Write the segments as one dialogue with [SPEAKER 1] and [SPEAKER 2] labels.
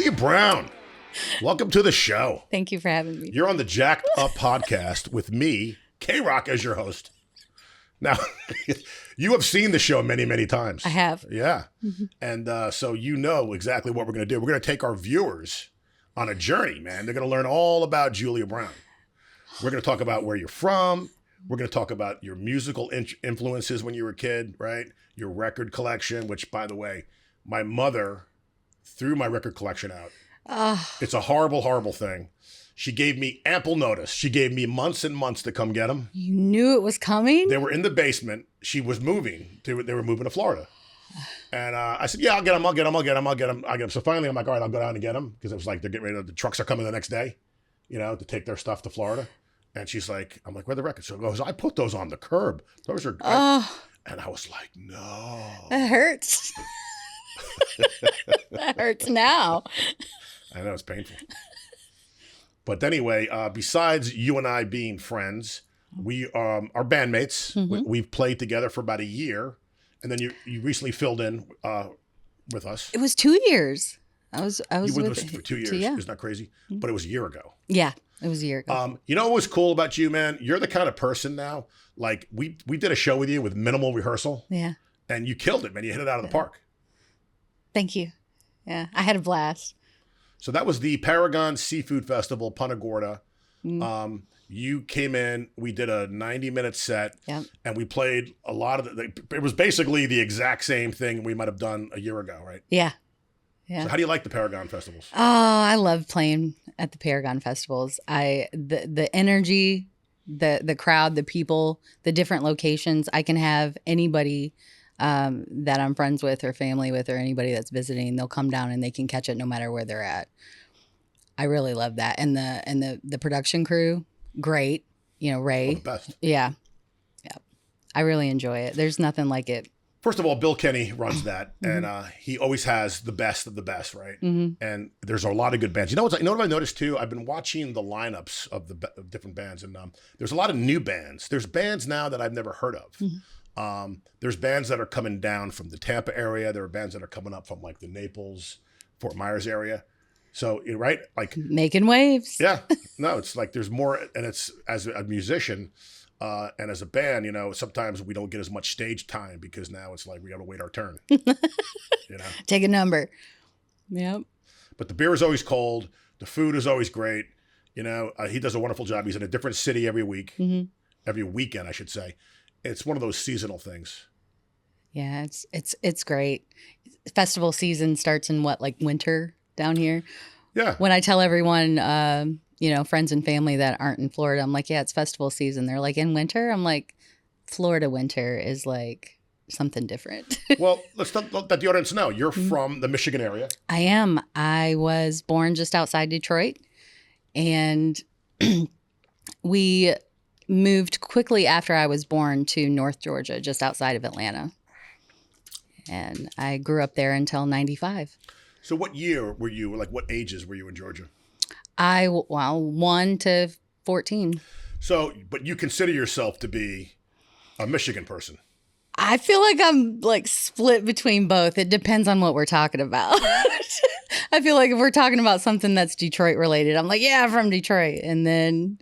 [SPEAKER 1] Julia Brown, welcome to the show.
[SPEAKER 2] Thank you for having me.
[SPEAKER 1] You're on the Jacked Up podcast with me, K Rock, as your host. Now, you have seen the show many, many times.
[SPEAKER 2] I have.
[SPEAKER 1] Yeah. Mm-hmm. And so you know exactly what we're going to do. We're going to take our viewers on a journey, man. They're going to learn all about Julia Brown. We're going to talk about where you're from. We're going to talk about your musical influences when you were a kid, right? Your record collection, which, by the way, my mother threw my record collection out. It's a horrible, horrible thing. She gave me ample notice. She gave me months and months to come get them.
[SPEAKER 2] You knew it was coming?
[SPEAKER 1] They were in the basement. She was moving. They were moving to Florida. And I said, yeah, I'll get them. So finally, I'm like, all right, I'll go down and get them. Because it was like, they're getting ready. The trucks are coming the next day, to take their stuff to Florida. And she's like, I'm like, where are the records? So she goes, I put those on the curb. Those are, and I was like, no.
[SPEAKER 2] That hurts. That hurts now.
[SPEAKER 1] I know, it's painful. But anyway, besides you and I being friends, we are bandmates. Mm-hmm. We've played together for about a year. And then you recently filled in with us.
[SPEAKER 2] It was 2 years. I was
[SPEAKER 1] you were with us for 2 years. Yeah. Isn't that crazy? Mm-hmm. But it was a year ago.
[SPEAKER 2] Yeah, it was a year ago.
[SPEAKER 1] You know what was cool about you, man? You're the kind of person now, like we did a show with you with minimal rehearsal.
[SPEAKER 2] Yeah.
[SPEAKER 1] And you killed it, man. You hit it out of the park.
[SPEAKER 2] Thank you. Yeah, I had a blast.
[SPEAKER 1] So that was the Paragon Seafood Festival, Punta Gorda. Mm. You came in, we did a 90-minute set,
[SPEAKER 2] yep.
[SPEAKER 1] And we played a lot of it was basically the exact same thing we might have done a year ago, right?
[SPEAKER 2] Yeah. Yeah.
[SPEAKER 1] So how do you like the Paragon festivals?
[SPEAKER 2] Oh, I love playing at the Paragon festivals. The energy, the crowd, the people, the different locations. I can have anybody that I'm friends with or family with or anybody that's visiting, they'll come down and they can catch it no matter where they're at. I really love that. And the production crew, great. Ray.
[SPEAKER 1] The best.
[SPEAKER 2] Yeah. Yeah. I really enjoy it. There's nothing like it.
[SPEAKER 1] First of all, Bill Kenny runs that, mm-hmm. and he always has the best of the best, right? Mm-hmm. And there's a lot of good bands. You know what I noticed too? I've been watching the lineups of of different bands, and there's a lot of new bands. There's bands now that I've never heard of. Mm-hmm. There's bands that are coming down from the Tampa area. There are bands that are coming up from like the Naples, Fort Myers area. So, right? Like
[SPEAKER 2] making waves.
[SPEAKER 1] Yeah. No, it's like there's more. And it's as a musician and as a band, sometimes we don't get as much stage time because now it's like we got to wait our turn.
[SPEAKER 2] Take a number. Yep.
[SPEAKER 1] But the beer is always cold. The food is always great. He does a wonderful job. He's in a different city every week, mm-hmm. every weekend, I should say. It's one of those seasonal things.
[SPEAKER 2] Yeah, it's great. Festival season starts in like winter down here.
[SPEAKER 1] Yeah.
[SPEAKER 2] When I tell everyone, friends and family that aren't in Florida, I'm like, yeah, it's festival season. They're like, in winter? I'm like, Florida winter is like something different.
[SPEAKER 1] Well, let's let the audience know. You're mm-hmm. from the Michigan area.
[SPEAKER 2] I am. I was born just outside Detroit, and we moved quickly after I was born to North Georgia, just outside of Atlanta. And I grew up there until 95.
[SPEAKER 1] So what year were you, like what ages were you in Georgia?
[SPEAKER 2] 1 to 14.
[SPEAKER 1] So, but you consider yourself to be a Michigan person?
[SPEAKER 2] I feel like I'm like split between both. It depends on what we're talking about. I feel like if we're talking about something that's Detroit related, I'm like, yeah, I'm from Detroit. And then,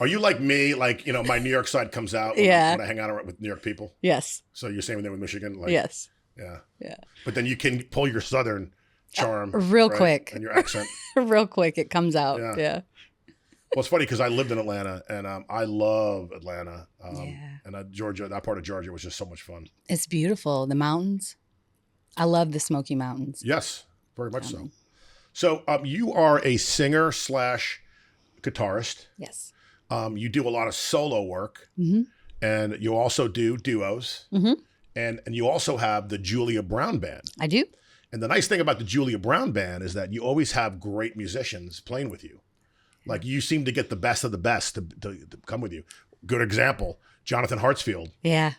[SPEAKER 1] Are you like me? Like, my New York side comes out when I hang out with New York people?
[SPEAKER 2] Yes.
[SPEAKER 1] So you're saying with Michigan? Like,
[SPEAKER 2] yes.
[SPEAKER 1] Yeah.
[SPEAKER 2] Yeah.
[SPEAKER 1] But then you can pull your Southern charm.
[SPEAKER 2] Real quick.
[SPEAKER 1] And your accent.
[SPEAKER 2] Real quick. It comes out. Yeah.
[SPEAKER 1] Well, it's funny because I lived in Atlanta and I love Atlanta.
[SPEAKER 2] Yeah.
[SPEAKER 1] And Georgia, that part of Georgia was just so much fun.
[SPEAKER 2] It's beautiful. The mountains. I love the Smoky Mountains.
[SPEAKER 1] Yes, very much so. So you are a singer / guitarist.
[SPEAKER 2] Yes.
[SPEAKER 1] You do a lot of solo work, mm-hmm. and you also do duos,
[SPEAKER 2] mm-hmm.
[SPEAKER 1] and you also have the Julia Brown Band.
[SPEAKER 2] I do.
[SPEAKER 1] And the nice thing about the Julia Brown Band is that you always have great musicians playing with you. Like you seem to get the best of the best to come with you. Good example, Jonathan Hartsfield.
[SPEAKER 2] Yeah.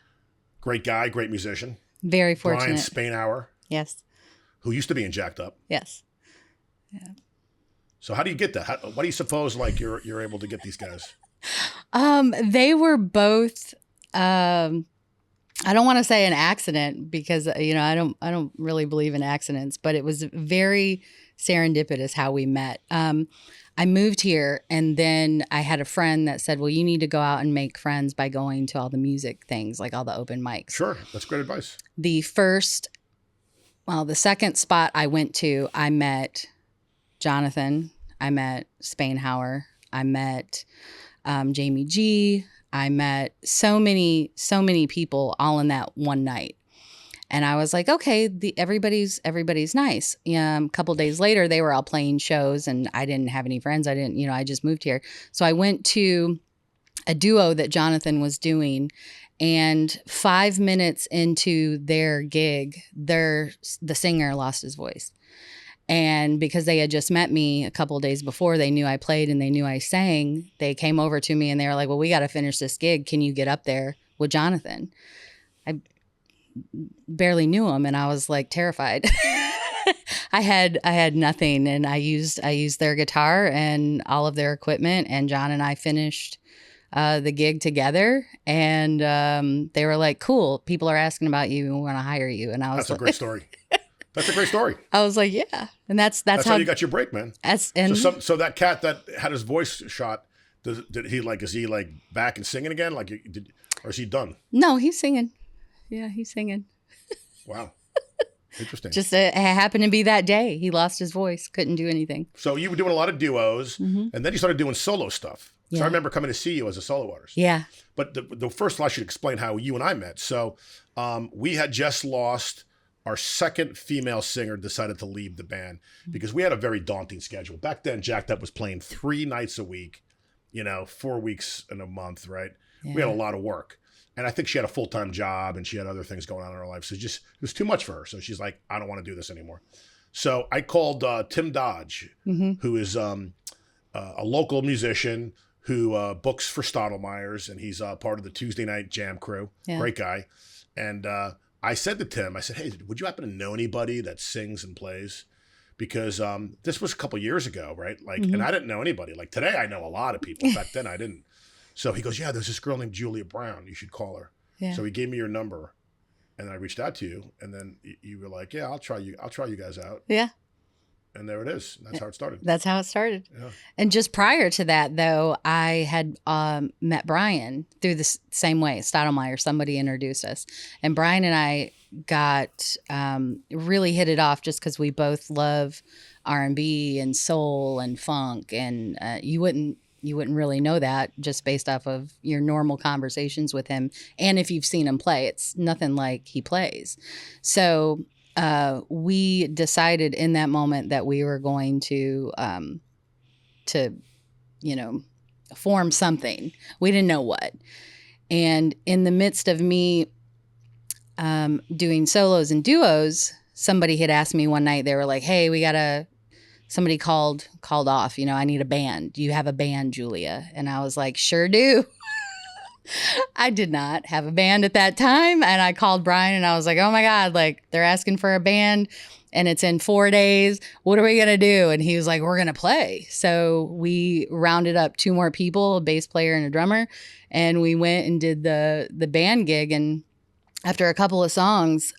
[SPEAKER 1] Great guy, great musician.
[SPEAKER 2] Very fortunate.
[SPEAKER 1] Brian Spainhour.
[SPEAKER 2] Yes.
[SPEAKER 1] Who used to be in Jacked Up.
[SPEAKER 2] Yes. Yeah.
[SPEAKER 1] So how do you get that? What do you suppose like you're able to get these guys?
[SPEAKER 2] They were both I don't want to say an accident because I don't really believe in accidents, but it was very serendipitous how we met. I moved here, and then I had a friend that said, "Well, you need to go out and make friends by going to all the music things, like all the open mics."
[SPEAKER 1] Sure, that's great advice.
[SPEAKER 2] The second spot I went to, I met Jonathan, I met Spainhauer, I met Jamie G. I met so many people all in that one night. And I was like, okay, everybody's nice. A couple days later, they were all playing shows, and I didn't have any friends. I just moved here. So I went to a duo that Jonathan was doing, and 5 minutes into their gig, the singer lost his voice. And because they had just met me a couple of days before, they knew I played and they knew I sang. They came over to me and they were like, well, we got to finish this gig. Can you get up there with Jonathan? I barely knew him, and I was like terrified. I had nothing, and I used their guitar and all of their equipment, and John and I finished the gig together, and they were like, cool, people are asking about you and we want to hire you. And I was
[SPEAKER 1] That's a great story. That's a great story.
[SPEAKER 2] I was like, yeah. And that's
[SPEAKER 1] how you got your break, man.
[SPEAKER 2] And
[SPEAKER 1] so that cat that had his voice shot, is he back and singing again? Or is he done?
[SPEAKER 2] No, he's singing. Yeah, he's singing.
[SPEAKER 1] Wow. Interesting.
[SPEAKER 2] Just it happened to be that day. He lost his voice, couldn't do anything.
[SPEAKER 1] So you were doing a lot of duos, and then you started doing solo stuff. So I remember coming to see you as a solo artist.
[SPEAKER 2] Yeah.
[SPEAKER 1] But the first of all, I should explain how you and I met. So we had just lost our second female singer, decided to leave the band because we had a very daunting schedule. Back then, Jacked Up was playing 3 nights a week, 4 weeks in a month, right? Yeah. We had a lot of work. And I think she had a full-time job and she had other things going on in her life. So it was too much for her. So she's like, I don't want to do this anymore. So I called Tim Dodge, who is a local musician who books for Stottlemeyer's, and he's part of the Tuesday night jam crew. Yeah. Great guy. And I said to Tim, I said, hey, would you happen to know anybody that sings and plays? Because this was a couple years ago, right? And I didn't know anybody. Like today, I know a lot of people. Back then, I didn't. So he goes, yeah, there's this girl named Julia Brown. You should call her. Yeah. So he gave me your number, and I reached out to you, and then you were like, yeah, I'll try you guys out.
[SPEAKER 2] Yeah.
[SPEAKER 1] And there it is. That's how it started.
[SPEAKER 2] That's how it started. Yeah. And just prior to that, though, I had met Brian through the same way. Stottlemeyer, somebody introduced us. And Brian and I got really hit it off just because we both love R&B and soul and funk. And you wouldn't really know that just based off of your normal conversations with him. And if you've seen him play, it's nothing like he plays. So we decided in that moment that we were going to form something. We didn't know what. And in the midst of me doing solos and duos, somebody had asked me one night, they were like, hey, somebody called off, I need a band. Do you have a band, Julia? And I was like, sure do. I did not have a band at that time. And I called Brian and I was like, oh my God, they're asking for a band and it's in 4 days. What are we going to do? And he was like, we're going to play. So we rounded up 2 more people, a bass player and a drummer. And we went and did the band gig. And after a couple of songs,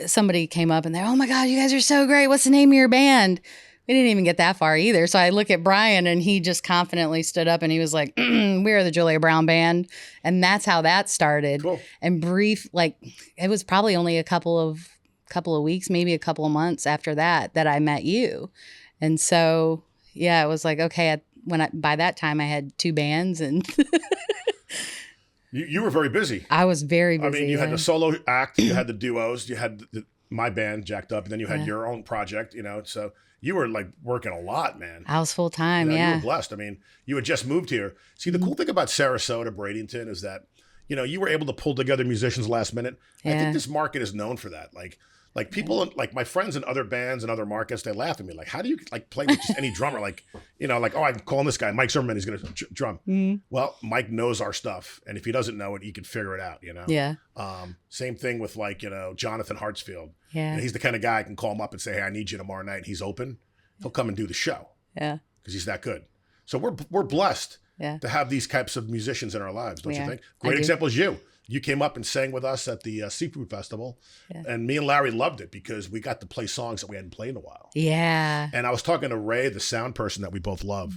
[SPEAKER 2] somebody came up and they're, oh my God, you guys are so great. What's the name of your band? We didn't even get that far either. So I look at Brian and he just confidently stood up and he was like, we are the Julia Brown Band. And that's how that started. Cool. And it was probably only a couple of weeks, maybe a couple of months after that I met you. And so, yeah, it was like, okay, by that time I had 2 bands and
[SPEAKER 1] You were very busy.
[SPEAKER 2] I was very busy.
[SPEAKER 1] I mean, you had the solo act, you had the duos, you had my band, Jacked Up, and then you had your own project, so you were working a lot, man.
[SPEAKER 2] I was full time, yeah.
[SPEAKER 1] You were blessed. I mean, you had just moved here. See, the cool thing about Sarasota, Bradenton is that, you were able to pull together musicians last minute. Yeah. I think this market is known for that. Like people, like my friends in other bands and other markets, they laugh at me. Like, how do you play with just any drummer? Oh, I'm calling this guy, Mike Zimmerman, he's going to drum. Mm-hmm. Well, Mike knows our stuff. And if he doesn't know it, he can figure it out,
[SPEAKER 2] Yeah.
[SPEAKER 1] Same thing with Jonathan Hartsfield.
[SPEAKER 2] Yeah.
[SPEAKER 1] He's the kind of guy I can call him up and say, hey, I need you tomorrow night. And he's open. He'll come and do the show.
[SPEAKER 2] Yeah.
[SPEAKER 1] Because he's that good. So we're blessed to have these types of musicians in our lives, don't you think? Great example is you. You came up and sang with us at the Seafood Festival,
[SPEAKER 2] Yeah.
[SPEAKER 1] and me and Larry loved it because we got to play songs that we hadn't played in a while.
[SPEAKER 2] Yeah.
[SPEAKER 1] And I was talking to Ray, the sound person that we both love.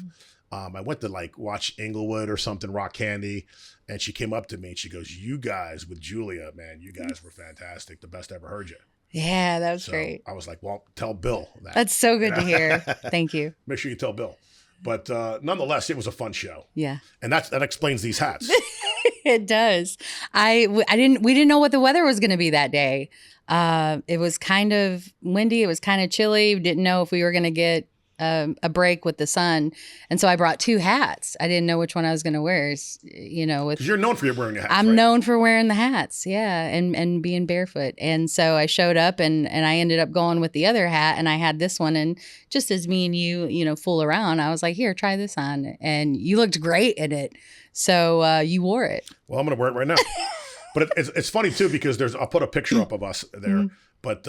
[SPEAKER 1] I went to like watch Inglewood or something, Rock Candy, and she came up to me and she goes, "You guys with Julia, man, you guys were fantastic. The best I ever heard you."
[SPEAKER 2] Yeah, that was
[SPEAKER 1] So
[SPEAKER 2] great.
[SPEAKER 1] I was like, "Well, tell Bill that."
[SPEAKER 2] That's so good to hear. Thank you.
[SPEAKER 1] Make sure you tell Bill. But nonetheless, it was a fun show,
[SPEAKER 2] Yeah.
[SPEAKER 1] and that explains these hats.
[SPEAKER 2] It does. We didn't know what the weather was going to be that day. It was kind of windy. It was kind of chilly. We didn't know if we were going to get a break with the sun. And so I brought 2 hats. I didn't know which one I was going to wear.
[SPEAKER 1] Because you're known for wearing your hats.
[SPEAKER 2] I'm
[SPEAKER 1] right?
[SPEAKER 2] known for wearing the hats. Yeah. And being barefoot. And so I showed up and I ended up going with the other hat, and I had this one. And just as me and you fool around, I was like, here, try this on. And you looked great in it. So you wore it.
[SPEAKER 1] Well, I'm going to wear it right now. But it's funny too, because I'll put a picture up of us there. But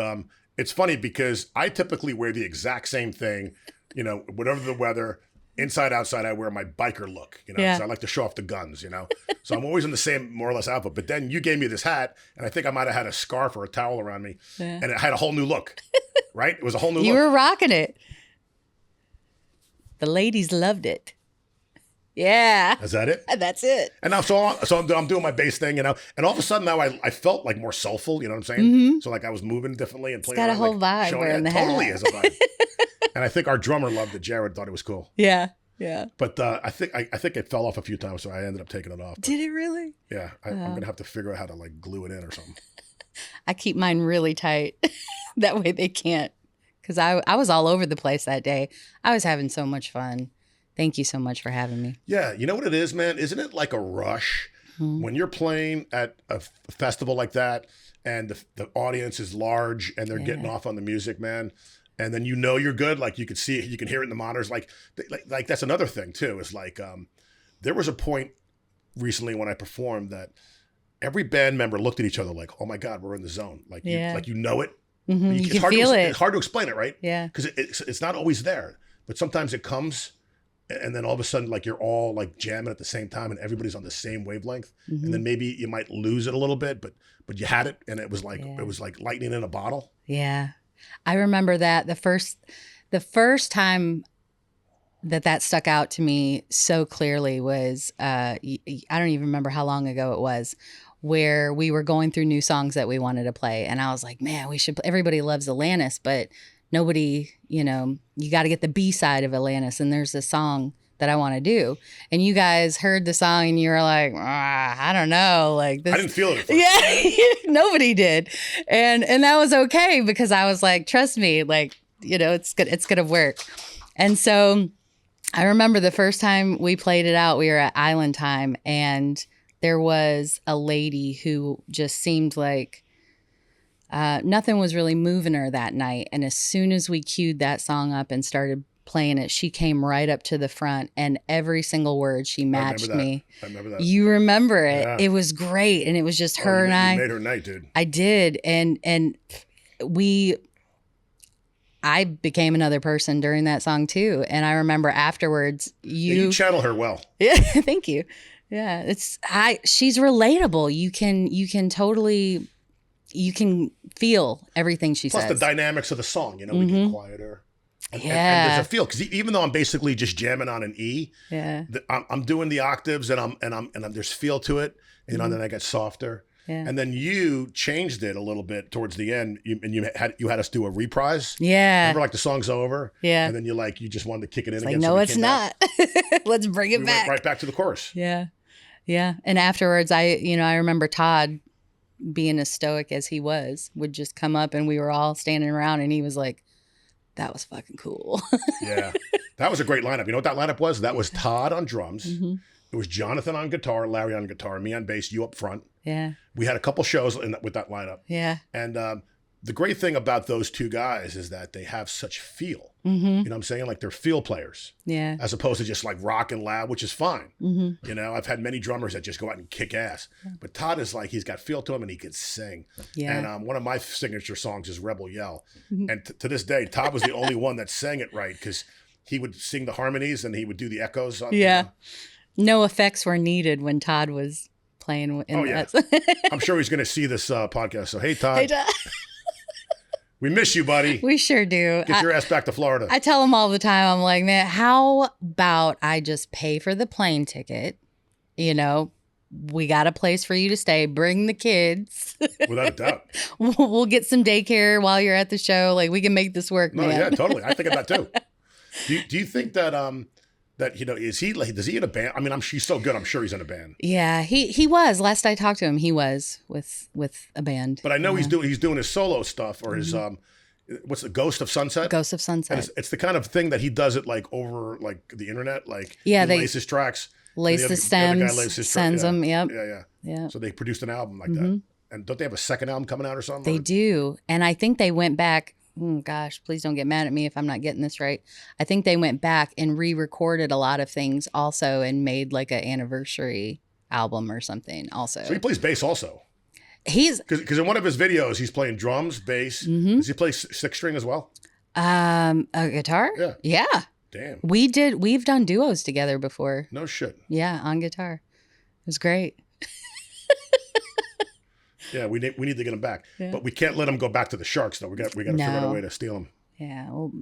[SPEAKER 1] it's funny because I typically wear the exact same thing, whatever the weather, inside, outside, I wear my biker look, because I like to show off the guns, So I'm always in the same more or less outfit. But then you gave me this hat, and I think I might have had a scarf or a towel around me, and it had a whole new look, right? It was a whole new look.
[SPEAKER 2] You were rocking it. The ladies loved it. Yeah.
[SPEAKER 1] Is that it?
[SPEAKER 2] That's it.
[SPEAKER 1] And now, so I'm doing my bass thing, and all of a sudden now I felt like more soulful, you know what I'm saying? So like I was moving differently and playing.
[SPEAKER 2] Got a
[SPEAKER 1] around,
[SPEAKER 2] whole
[SPEAKER 1] like,
[SPEAKER 2] vibe wearing the hat.
[SPEAKER 1] Totally is a vibe. And I think our drummer loved it. Jared thought it was cool.
[SPEAKER 2] Yeah. Yeah.
[SPEAKER 1] But I think it fell off a few times, so I ended up taking it off. But,
[SPEAKER 2] Did it really?
[SPEAKER 1] yeah, I'm gonna have to figure out how to like glue it in or something.
[SPEAKER 2] I keep mine really tight. That way they can't. Because I was all over the place that day. I was having so much fun. Thank you so much for having me.
[SPEAKER 1] Yeah, you know what it is, man? Isn't it like a rush when you're playing at a festival like that, and the audience is large and they're getting off on the music, man? And then you're good. Like you can see it, you can hear it in the monitors. Like that's another thing too. Is like there was a point recently when I performed that every band member looked at each other like, "Oh my God, we're in the zone." Like you know it.
[SPEAKER 2] Mm-hmm. You can
[SPEAKER 1] hard
[SPEAKER 2] feel it.
[SPEAKER 1] It's hard to explain it, right?
[SPEAKER 2] Yeah.
[SPEAKER 1] Because it's not always there, but sometimes it comes, and then all of a sudden, like you're all like jamming at the same time, and everybody's on the same wavelength, and then maybe you might lose it a little bit, but you had it, and it was like lightning in a bottle.
[SPEAKER 2] Yeah. I remember that the first time that stuck out to me so clearly was I don't even remember how long ago it was, where we were going through new songs that we wanted to play, and I was like, man, we should. Everybody loves Atlantis, but nobody, you got to get the B side of Atlantis, and there's this song that I want to do. And you guys heard the song and you were like, I don't know, like this.
[SPEAKER 1] I didn't feel it at first.
[SPEAKER 2] Yeah, nobody did. And that was okay, because I was like, trust me, like, it's going to work. And so I remember the first time we played it out, we were at Island Time, and there was a lady who just seemed like nothing was really moving her that night. And as soon as we queued that song up and started playing it, she came right up to the front, and every single word she matched me.
[SPEAKER 1] I remember that.
[SPEAKER 2] You remember it.
[SPEAKER 1] Yeah.
[SPEAKER 2] It was great. And it was just her and I.
[SPEAKER 1] You made her night, dude.
[SPEAKER 2] I did. And I became another person during that song too. And I remember afterwards
[SPEAKER 1] You channel her well.
[SPEAKER 2] Yeah, thank you. Yeah, she's relatable. You can feel everything she says.
[SPEAKER 1] Plus the dynamics of the song, we get quieter. And there's a feel, because even though I'm basically just jamming on an E, I'm doing the octaves and I'm there's feel to it, and then I get softer.
[SPEAKER 2] Yeah.
[SPEAKER 1] And then you changed it a little bit towards the end, you had us do a reprise.
[SPEAKER 2] Yeah.
[SPEAKER 1] Remember, like the song's over.
[SPEAKER 2] Yeah.
[SPEAKER 1] And then you just wanted to kick it in
[SPEAKER 2] like,
[SPEAKER 1] again.
[SPEAKER 2] no, it's not. Let's bring it back.
[SPEAKER 1] Went right back to the chorus.
[SPEAKER 2] Yeah. Yeah. And afterwards, I remember Todd, being as stoic as he was, would just come up, and we were all standing around, and he was like, that was fucking cool.
[SPEAKER 1] Yeah. That was a great lineup. You know what that lineup was? That was Todd on drums. Mm-hmm. It was Jonathan on guitar, Larry on guitar, me on bass, you up front.
[SPEAKER 2] Yeah. We
[SPEAKER 1] had a couple shows with that lineup.
[SPEAKER 2] Yeah.
[SPEAKER 1] And the great thing about those two guys is that they have such feel.
[SPEAKER 2] Mm-hmm.
[SPEAKER 1] You know what I'm saying? Like they're feel players.
[SPEAKER 2] Yeah.
[SPEAKER 1] As opposed to just like rock and loud, which is fine.
[SPEAKER 2] Mm-hmm.
[SPEAKER 1] I've had many drummers that just go out and kick ass. Yeah. But Todd is like, he's got feel to him and he can sing. Yeah. And one of my signature songs is Rebel Yell. Mm-hmm. And to this day, Todd was the only one that sang it right, because he would sing the harmonies and he would do the echoes.
[SPEAKER 2] No effects were needed when Todd was playing in
[SPEAKER 1] Oh, yeah. I'm sure he's going to see this podcast. So, hey, Todd,
[SPEAKER 2] Hey, Dad.
[SPEAKER 1] we miss you, buddy.
[SPEAKER 2] We sure do.
[SPEAKER 1] Get your ass back to Florida.
[SPEAKER 2] I tell him all the time, I'm like, man, how about I just pay for the plane ticket? You know, we got a place for you to stay. Bring the kids.
[SPEAKER 1] Without a doubt.
[SPEAKER 2] We'll get some daycare while you're at the show. Like, we can make this work,
[SPEAKER 1] No,
[SPEAKER 2] man.
[SPEAKER 1] yeah, totally. I think of that too. Do you think that that is he like, does he in a band? I mean, she's so good. I'm sure he's in a band.
[SPEAKER 2] Yeah, he was. Last I talked to him, he was with a band.
[SPEAKER 1] But I know he's doing his solo stuff or his what's the Ghost of Sunset?
[SPEAKER 2] Ghost of Sunset.
[SPEAKER 1] And it's the kind of thing that he does it like over like the internet. Like
[SPEAKER 2] Yeah,
[SPEAKER 1] he lays his tracks.
[SPEAKER 2] lace the stems, sends them. Yep.
[SPEAKER 1] Yeah. So they produced an album like that. And don't they have a second album coming out or something?
[SPEAKER 2] They do. And I think they went back. Oh, gosh, please don't get mad at me if I'm not getting this right. I think they went back and re-recorded a lot of things also and made like an anniversary album or something also.
[SPEAKER 1] So he plays bass also.
[SPEAKER 2] He's
[SPEAKER 1] because in one of his videos he's playing drums, bass. Does he play six string as well?
[SPEAKER 2] a guitar. Yeah.
[SPEAKER 1] Damn.
[SPEAKER 2] We've done duos together before.
[SPEAKER 1] No shit.
[SPEAKER 2] Yeah, on guitar. It was great.
[SPEAKER 1] Yeah, we need to get him back,
[SPEAKER 2] Yeah.
[SPEAKER 1] but we can't let him go back to the Sharks though. We got to figure out a way to steal him.
[SPEAKER 2] Yeah, we'll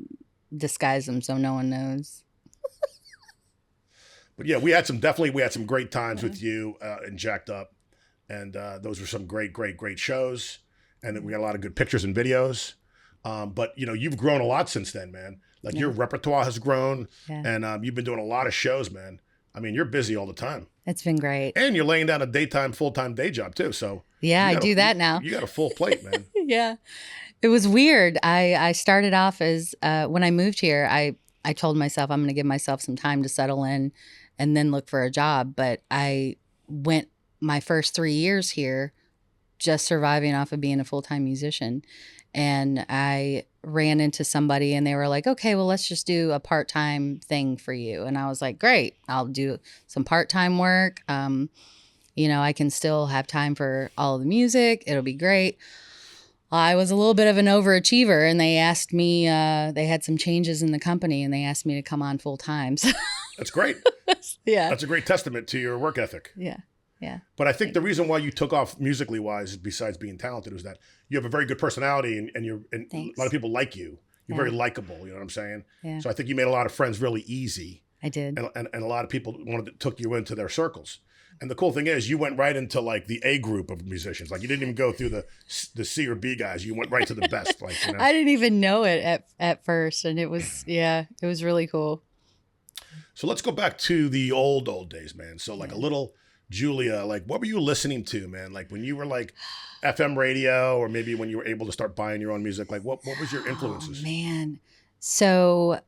[SPEAKER 2] disguise them so no one knows.
[SPEAKER 1] But yeah, we had some great times with you and Jacked Up, and those were some great shows, and we got a lot of good pictures and videos. But you've grown a lot since then, man. Like your repertoire has grown, and you've been doing a lot of shows, man. I mean, you're busy all the time.
[SPEAKER 2] It's been great.
[SPEAKER 1] And you're laying down a daytime, full-time day job too. So
[SPEAKER 2] yeah, I do that now.
[SPEAKER 1] You got a full plate, man.
[SPEAKER 2] Yeah. It was weird. I started off as, when I moved here, I told myself I'm going to give myself some time to settle in and then look for a job. But I went my first 3 years here just surviving off of being a full-time musician. And I ran into somebody and they were like, okay, well, let's just do a part-time thing for you. And I was like, great, I'll do some part-time work. I can still have time for all of the music. It'll be great. I was a little bit of an overachiever and they asked me, they had some changes in the company and they asked me to come on full-time. So
[SPEAKER 1] That's great.
[SPEAKER 2] yeah.
[SPEAKER 1] That's a great testament to your work ethic.
[SPEAKER 2] Yeah. Yeah.
[SPEAKER 1] But I think the reason why you took off musically wise, besides being talented, was that you have a very good personality and a lot of people like you. You're very likable. You know what I'm saying? Yeah. So I think you made a lot of friends really easy.
[SPEAKER 2] I did.
[SPEAKER 1] And a lot of people took you into their circles. And the cool thing is you went right into like the A group of musicians. Like you didn't even go through the C or B guys. You went right to the best. Like,
[SPEAKER 2] I didn't even know it at first. And it was really cool.
[SPEAKER 1] So let's go back to the old days, man. So like a little Julia, like what were you listening to, man? Like when you were like FM radio or maybe when you were able to start buying your own music, like what was your influences?
[SPEAKER 2] Oh, man. So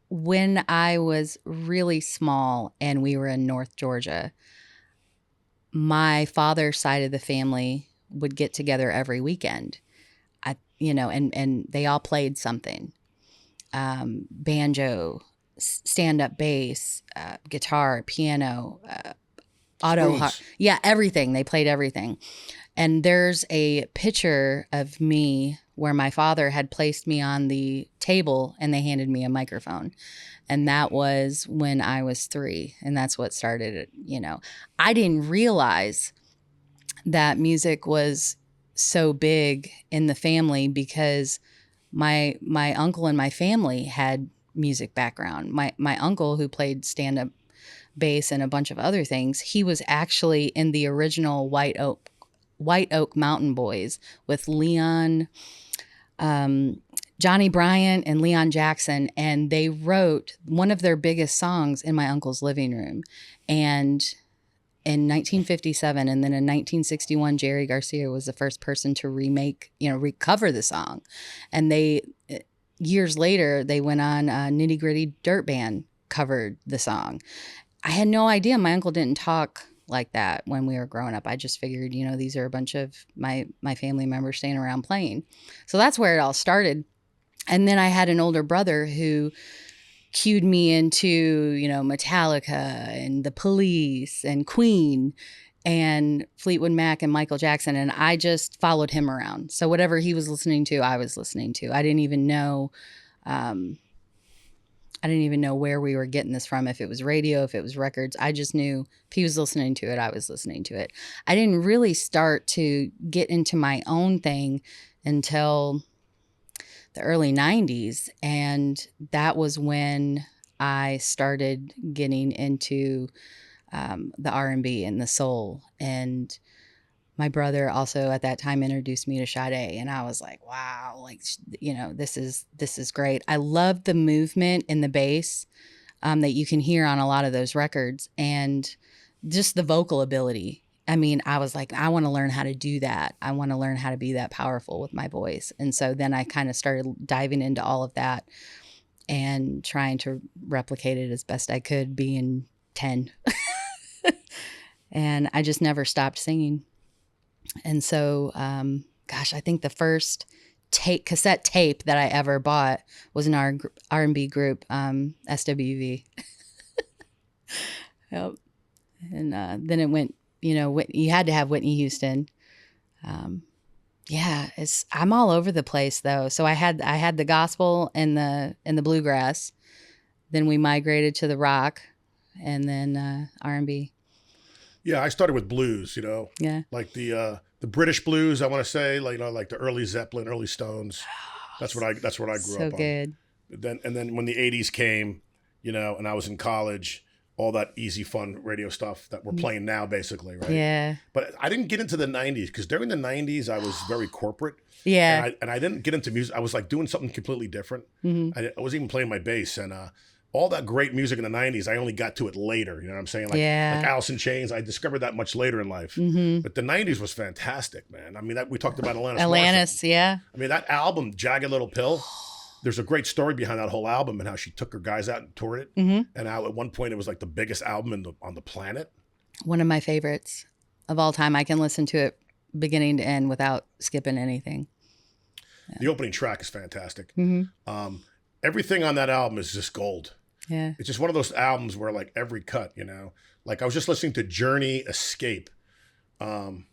[SPEAKER 2] when I was really small and we were in North Georgia, my father's side of the family would get together every weekend. And they all played something. Banjo, stand-up bass, guitar, piano, everything. They played everything. And there's a picture of me where my father had placed me on the table and they handed me a microphone. And that was when I was 3. And that's what started it. I didn't realize that music was so big in the family because my uncle and my family had music background. My uncle, who played stand-up bass and a bunch of other things, he was actually in the original White Oak Mountain Boys with Leon, Johnny Bryant and Leon Jackson, and they wrote one of their biggest songs in my uncle's living room. And in 1957, and then in 1961, Jerry Garcia was the first person to recover the song. And years later, they went on Nitty Gritty Dirt Band covered the song. I had no idea. My uncle didn't talk like that when we were growing up. I just figured, these are a bunch of my family members staying around playing. So that's where it all started. And then I had an older brother who cued me into, Metallica and The Police and Queen and Fleetwood Mac and Michael Jackson. And I just followed him around. So whatever he was listening to, I was listening to. I didn't even know I didn't even know where we were getting this from, if it was radio, if it was records. I just knew if he was listening to it, I was listening to it. I didn't really start to get into my own thing until the early 90s. And that was when I started getting into the R&B and the soul. And my brother also at that time introduced me to Sade, and I was like, wow, like, this is great. I love the movement in the bass that you can hear on a lot of those records, and just the vocal ability. I mean, I was like, I want to learn how to do that. I want to learn how to be that powerful with my voice. And so then I kind of started diving into all of that and trying to replicate it as best I could, being 10. And I just never stopped singing. And so, I think the first cassette tape that I ever bought was an R&B group, SWV. Yep. And then it went, you had to have Whitney Houston. I'm all over the place though. So I had the gospel and the bluegrass. Then we migrated to the rock, and then R&B.
[SPEAKER 1] Yeah, I started with blues,
[SPEAKER 2] Yeah.
[SPEAKER 1] like the British blues. I want to say, like like the early Zeppelin, early Stones. That's what I grew up on.
[SPEAKER 2] So good.
[SPEAKER 1] And then when the '80s came, and I was in college, all that easy, fun radio stuff that we're playing now, basically, right?
[SPEAKER 2] Yeah.
[SPEAKER 1] But I didn't get into the '90s because during the '90s I was very corporate.
[SPEAKER 2] Yeah.
[SPEAKER 1] And I didn't get into music. I was like doing something completely different.
[SPEAKER 2] Mm-hmm.
[SPEAKER 1] I wasn't even playing my bass, and all that great music in the '90s, I only got to it later. You know what I'm saying? Like Alice in Chains, I discovered that much later in life.
[SPEAKER 2] Mm-hmm.
[SPEAKER 1] But the '90s was fantastic, man. I mean, we talked about Alanis.
[SPEAKER 2] Alanis, yeah.
[SPEAKER 1] I mean, that album, Jagged Little Pill. There's a great story behind that whole album and how she took her guys out and toured it.
[SPEAKER 2] Mm-hmm.
[SPEAKER 1] And how at one point it was like the biggest album on the planet.
[SPEAKER 2] One of my favorites of all time. I can listen to it beginning to end without skipping anything. Yeah.
[SPEAKER 1] The opening track is fantastic.
[SPEAKER 2] Mm-hmm.
[SPEAKER 1] Everything on that album is just gold.
[SPEAKER 2] Yeah.
[SPEAKER 1] It's just one of those albums where like every cut, like I was just listening to Journey, Escape, and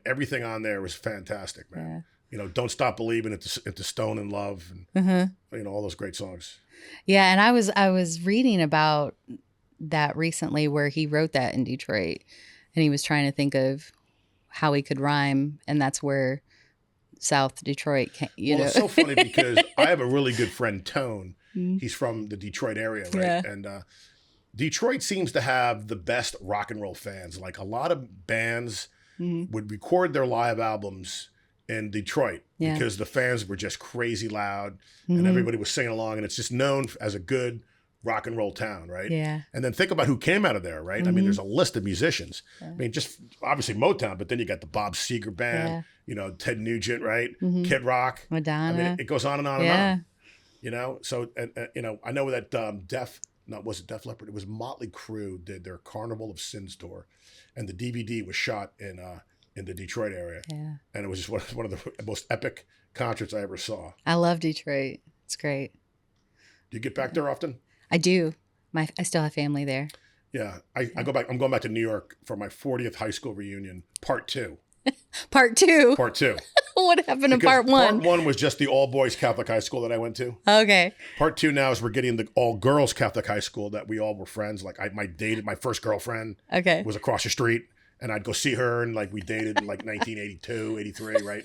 [SPEAKER 1] everything on there was fantastic, man. Yeah. Don't Stop Believing, into Stone in Love, and all those great songs.
[SPEAKER 2] Yeah, and I was reading about that recently, where he wrote that in Detroit, and he was trying to think of how he could rhyme, and that's where South Detroit came.
[SPEAKER 1] It's so funny because I have a really good friend, Tone. He's from the Detroit area, right?
[SPEAKER 2] Yeah.
[SPEAKER 1] And Detroit seems to have the best rock and roll fans. Like a lot of bands would record their live albums in Detroit because the fans were just crazy loud and everybody was singing along, and it's just known as a good rock and roll town, right?
[SPEAKER 2] Yeah.
[SPEAKER 1] And then think about who came out of there, right? I mean, there's a list of musicians. Yeah. I mean, just obviously Motown, but then you got the Bob Seger band, Ted Nugent, right? Kid Rock,
[SPEAKER 2] Madonna.
[SPEAKER 1] I mean, it goes on and on and on. So I know that Def Leppard? It was Motley Crue did their Carnival of Sins tour, and the DVD was shot in the Detroit area. Yeah. And it was just one of the most epic concerts I ever saw.
[SPEAKER 2] I love Detroit. It's great.
[SPEAKER 1] Do you get back there often?
[SPEAKER 2] I do. I still have family there.
[SPEAKER 1] Yeah. I go back. I'm going back to New York for my 40th high school reunion, part 2.
[SPEAKER 2] Part 2?
[SPEAKER 1] Part 2.
[SPEAKER 2] What happened to part 1?
[SPEAKER 1] Part 1 was just the all-boys Catholic high school that I went to.
[SPEAKER 2] Okay.
[SPEAKER 1] Part 2 now is we're getting the all-girls Catholic high school that we all were friends. Like my first girlfriend was across the street, and I'd go see her, and like we dated in like 1982, 83, right?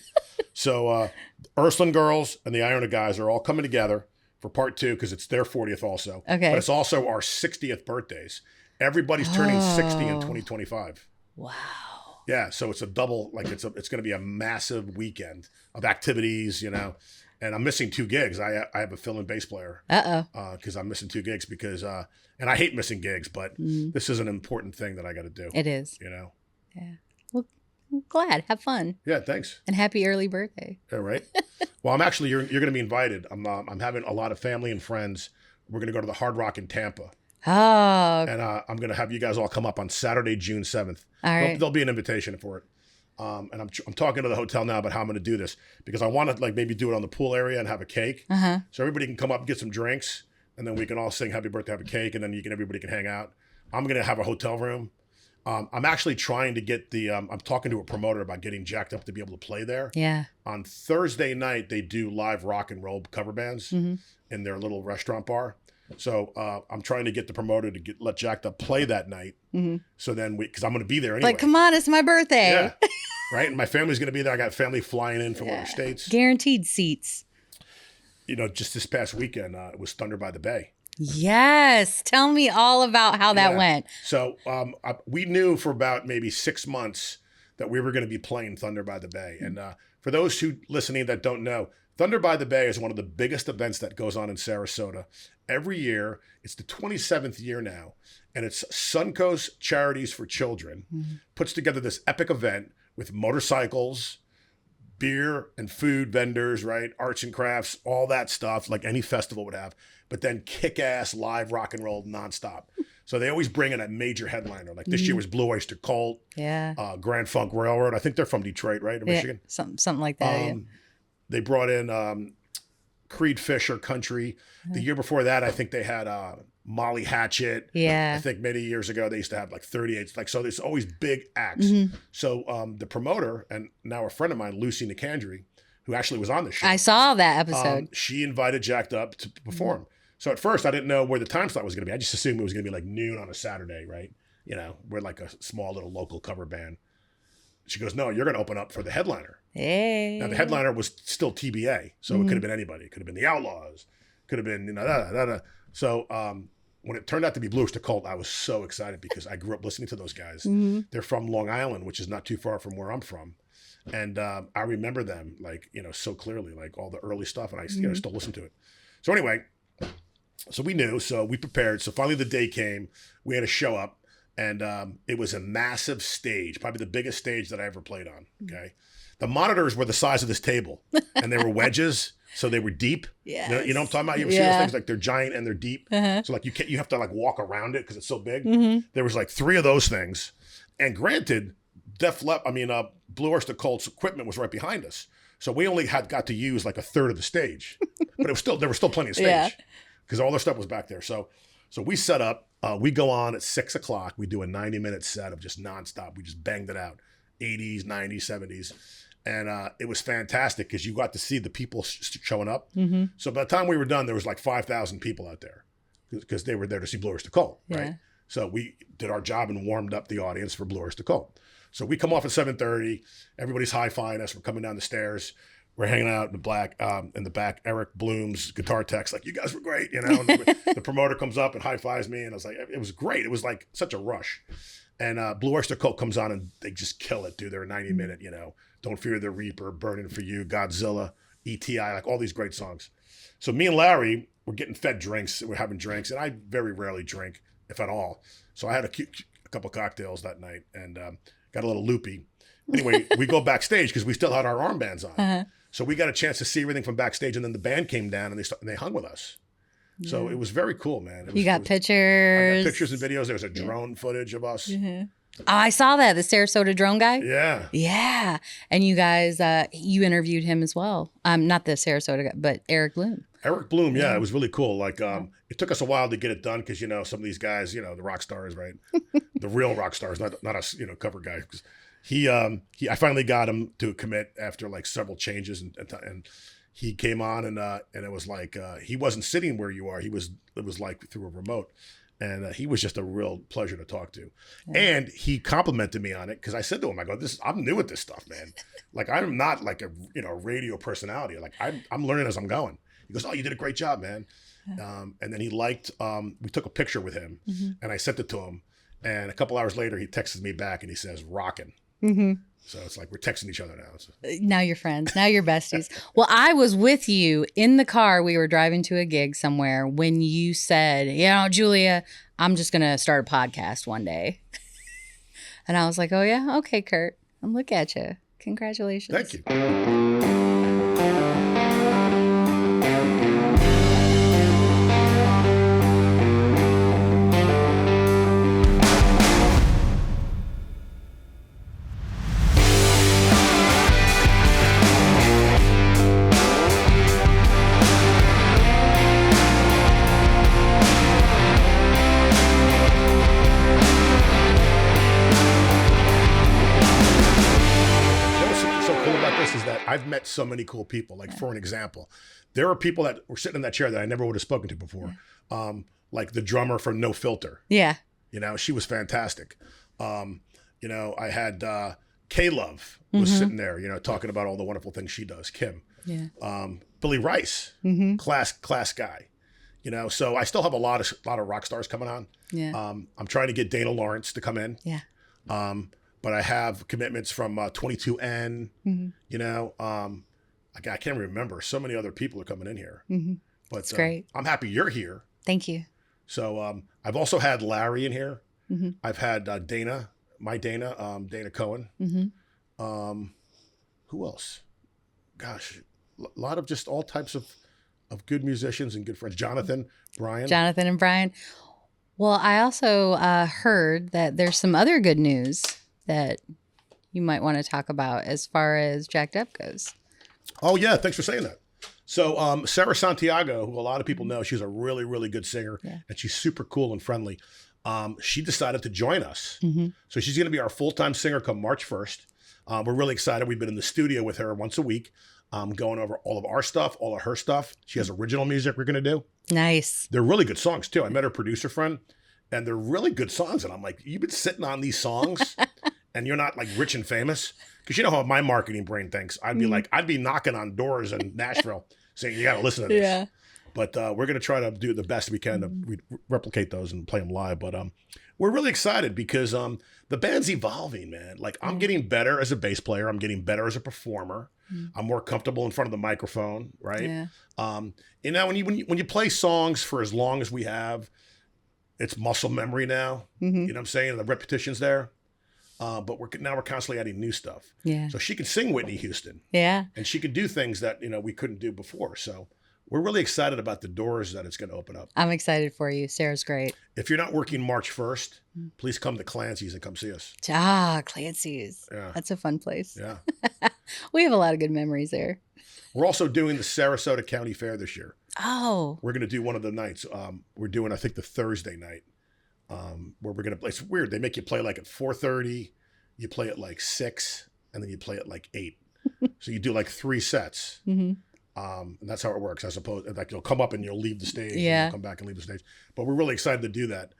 [SPEAKER 1] So Ursuline girls and the Iona guys are all coming together for part 2 because it's their 40th also.
[SPEAKER 2] Okay.
[SPEAKER 1] But it's also our 60th birthdays. Everybody's turning 60 in 2025.
[SPEAKER 2] Wow.
[SPEAKER 1] Yeah, so it's a double, like it's going to be a massive weekend of activities, and I'm missing 2 gigs. I have a fill-in bass player. Because I'm missing 2 gigs because, and I hate missing gigs, but this is an important thing that I got to do.
[SPEAKER 2] It is.
[SPEAKER 1] Yeah.
[SPEAKER 2] Well, I'm glad. Have fun.
[SPEAKER 1] Yeah, thanks.
[SPEAKER 2] And happy early birthday.
[SPEAKER 1] All right. Well, I'm actually, you're going to be invited. I'm having a lot of family and friends. We're going to go to the Hard Rock in Tampa.
[SPEAKER 2] Oh.
[SPEAKER 1] And I'm going to have you guys all come up on Saturday, June 7th.
[SPEAKER 2] All right.
[SPEAKER 1] There'll be an invitation for it. And I'm talking to the hotel now about how I'm going to do this because I want to like maybe do it on the pool area and have a cake. So everybody can come up and get some drinks, and then we can all sing happy birthday, have a cake, and then everybody can hang out. I'm going to have a hotel room. I'm actually trying to get I'm talking to a promoter about getting jacked up to be able to play there.
[SPEAKER 2] Yeah.
[SPEAKER 1] On Thursday night, they do live rock and roll cover bands in their little restaurant bar. So I'm trying to get the promoter to let Jacked Up play that night. So then because I'm going to be there anyway.
[SPEAKER 2] Like, come on, it's my birthday.
[SPEAKER 1] Yeah. Right. And my family's going to be there. I got family flying in from other states.
[SPEAKER 2] Guaranteed seats.
[SPEAKER 1] You know, just this past weekend, it was Thunder by the Bay.
[SPEAKER 2] Yes. Tell me all about how that went.
[SPEAKER 1] So we knew for about maybe 6 months that we were going to be playing Thunder by the Bay. And for those who listening that don't know, Thunder by the Bay is one of the biggest events that goes on in Sarasota. Every year, it's the 27th year now, and it's Suncoast Charities for Children puts together this epic event with motorcycles, beer and food vendors, right? Arts and crafts, all that stuff, like any festival would have, but then kick-ass live rock and roll nonstop. So they always bring in a major headliner. Like this year was Blue Oyster Cult, Grand Funk Railroad. I think they're from Detroit, right? Or Michigan?
[SPEAKER 2] Something like that,
[SPEAKER 1] They brought in Creed Fisher Country. The year before that, I think they had Molly Hatchet.
[SPEAKER 2] Yeah.
[SPEAKER 1] I think many years ago, they used to have like 38. Like, so there's always big acts. So the promoter, and now a friend of mine, Lucy Nicandri, who actually was on the show.
[SPEAKER 2] I saw that episode.
[SPEAKER 1] She invited Jacked Up to perform. So at first, I didn't know where the time slot was going to be. I just assumed it was going to be like noon on a Saturday, right? You know, we're like a small little local cover band. She goes, no, you're going to open up for the headliner.
[SPEAKER 2] Hey.
[SPEAKER 1] Now, the headliner was still TBA, so it could have been anybody. It could have been the Outlaws. Could have been, you know, So when it turned out to be Blue Oyster Cult, I was so excited because I grew up listening to those guys. They're from Long Island, which is not too far from where I'm from. And I remember them, like, you know, so clearly, like all the early stuff, and I you know, still listen to it. So anyway, so we knew, so we prepared. So finally the day came, we had to show up. And it was a massive stage, probably the biggest stage that I ever played on, okay? The monitors were the size of this table, and they were wedges, so they were deep.
[SPEAKER 2] Yes.
[SPEAKER 1] You know what I'm talking about? You ever see those things? Like, they're giant and they're deep. So, like, you have to, like, walk around it because it's so big. There was, like, 3 of those things. And granted, Blue Oyster Cult's equipment was right behind us. So we only got to use, like, a third of the stage. But there was still plenty of stage because all their stuff was back there. So we set up. We go on at 6 o'clock. We do a 90-minute set of just nonstop. We just banged it out, 80s, 90s, 70s. And it was fantastic because you got to see the people showing up. So by the time we were done, there was like 5,000 people out there because they were there to see Blue Oyster Cult, right? So we did our job and warmed up the audience for Blue Oyster Cult. So we come off at 7:30. Everybody's high-fiving us. We're coming down the stairs. We're hanging out in the back. Eric Bloom's guitar tech's like, you guys were great, you know. And the promoter comes up and high fives me, and I was like, it was great. It was like such a rush. And Blue Oyster Cult comes on, and they just kill it, dude. They're a 90-minute, you know, Don't Fear the Reaper, Burning for You, Godzilla, ETI, like all these great songs. So me and Larry were getting fed drinks. We're having drinks, and I very rarely drink, if at all. So I had a couple cocktails that night and got a little loopy. Anyway, we go backstage because we still had our armbands on. So we got a chance to see everything from backstage, and then the band came down and they hung with us. So it was very cool, man.
[SPEAKER 2] You got pictures.
[SPEAKER 1] I got pictures and videos. There was a drone footage of us.
[SPEAKER 2] Oh, I saw that, the Sarasota drone guy.
[SPEAKER 1] Yeah.
[SPEAKER 2] Yeah. And you guys, you interviewed him as well. Not the Sarasota guy, but Eric Bloom.
[SPEAKER 1] Eric Bloom, yeah, it was really cool. Like, it took us a while to get it done because, you know, some of these guys, you know, the rock stars, right? The real rock stars, not us, you know, cover guy. I finally got him to commit after like several changes, and he came on, and it was like he wasn't sitting where you are. It was like through a remote, and he was just a real pleasure to talk to. And he complimented me on it because I said to him, I go, I'm new at this stuff, man. Like, I'm not like a radio personality. Like, I'm learning as I'm going. He goes, oh, you did a great job, man. And then he liked. We took a picture with him, and I sent it to him. And a couple hours later, he texted me back and he says, "Rockin'." So it's like we're texting each other now. So.
[SPEAKER 2] Now you're friends. Now you're besties. Well, I was with you in the car. We were driving to a gig somewhere when you said, Julia, I'm just going to start a podcast one day. And I was like, oh, yeah? Okay, Kurt. And look at you. Congratulations.
[SPEAKER 1] Thank you. I've met so many cool people. Like, for an example, there are people that were sitting in that chair that I never would have spoken to before. like the drummer from No Filter.
[SPEAKER 2] Yeah.
[SPEAKER 1] You know, she was fantastic. You know, I had K Love was sitting there, you know, talking about all the wonderful things she does. Kim.
[SPEAKER 2] Yeah.
[SPEAKER 1] Billy Rice, class guy. You know, so I still have a lot of rock stars coming on.
[SPEAKER 2] Yeah.
[SPEAKER 1] I'm trying to get Dana Lawrence to come in.
[SPEAKER 2] Yeah.
[SPEAKER 1] But I have commitments from 22N. You know, I can't remember. So many other people are coming in here. But
[SPEAKER 2] That's great.
[SPEAKER 1] I'm happy you're here.
[SPEAKER 2] Thank you.
[SPEAKER 1] So I've also had Larry in here. I've had Dana, Dana Cohen. Who else? Gosh, a lot of just all types of good musicians and good friends. Jonathan and
[SPEAKER 2] Brian. Well, I also heard that there's some other good news that you might want to talk about as far as Jacked Up goes.
[SPEAKER 1] Oh, yeah. Thanks for saying that. So Sarah Santiago, who a lot of people know, she's a really, really good singer, and she's super cool and friendly. She decided to join us. So she's going to be our full-time singer come March 1st. We're really excited. We've been in the studio with her once a week, going over all of our stuff, all of her stuff. She has original music we're going to do.
[SPEAKER 2] Nice.
[SPEAKER 1] They're really good songs, too. I met her producer friend, and they're really good songs. And I'm like, you've been sitting on these songs, and you're not, like, rich and famous? Because you know how my marketing brain thinks. I'd be knocking on doors in Nashville saying, you got to listen to this.
[SPEAKER 2] Yeah.
[SPEAKER 1] But we're going to try to do the best we can to replicate those and play them live. But we're really excited because the band's evolving, man. Like, I'm getting better as a bass player. I'm getting better as a performer. I'm more comfortable in front of the microphone, right? Yeah. You know, when you play songs for as long as we have, it's muscle memory now. You know what I'm saying? The repetition's there. But we're constantly adding new stuff.
[SPEAKER 2] Yeah.
[SPEAKER 1] So she could sing Whitney Houston.
[SPEAKER 2] Yeah.
[SPEAKER 1] And she could do things that, you know, we couldn't do before. So we're really excited about the doors that it's going to open up.
[SPEAKER 2] I'm excited for you. Sarah's great.
[SPEAKER 1] If you're not working March 1st, please come to Clancy's and come see us.
[SPEAKER 2] Clancy's.
[SPEAKER 1] Yeah.
[SPEAKER 2] That's a fun place.
[SPEAKER 1] Yeah.
[SPEAKER 2] We have a lot of good memories there.
[SPEAKER 1] We're also doing the Sarasota County Fair this year.
[SPEAKER 2] Oh.
[SPEAKER 1] We're going to do one of the nights. We're doing, I think, the Thursday night. Where we're going to play. It's weird. They make you play like at 4:30. You play at like 6, and then you play at like 8. So you do like 3 sets. And that's how it works. I suppose like you'll come up and you'll leave the stage. And you'll come back and leave the stage. But we're really excited to do that.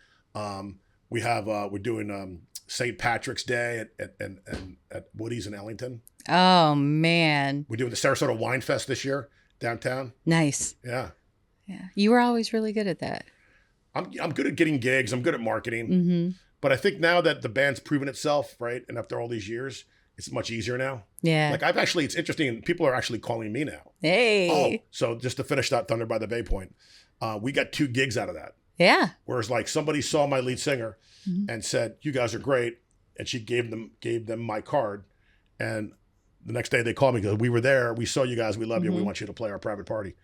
[SPEAKER 1] We're doing St. Patrick's Day at Woody's in Ellington.
[SPEAKER 2] Oh man.
[SPEAKER 1] We're doing the Sarasota Wine Fest this year downtown.
[SPEAKER 2] Nice.
[SPEAKER 1] Yeah.
[SPEAKER 2] Yeah. You were always really good at that.
[SPEAKER 1] I'm good at getting gigs. I'm good at marketing. But I think now that the band's proven itself, right, and after all these years, it's much easier now.
[SPEAKER 2] Yeah.
[SPEAKER 1] Like it's interesting. People are actually calling me now.
[SPEAKER 2] Hey.
[SPEAKER 1] Oh, so just to finish that Thunder by the Bay point, we got 2 gigs out of that.
[SPEAKER 2] Yeah.
[SPEAKER 1] Whereas like somebody saw my lead singer and said, "You guys are great," and she gave them my card, and the next day they called me because we were there. We saw you guys. We love you. We want you to play our private party,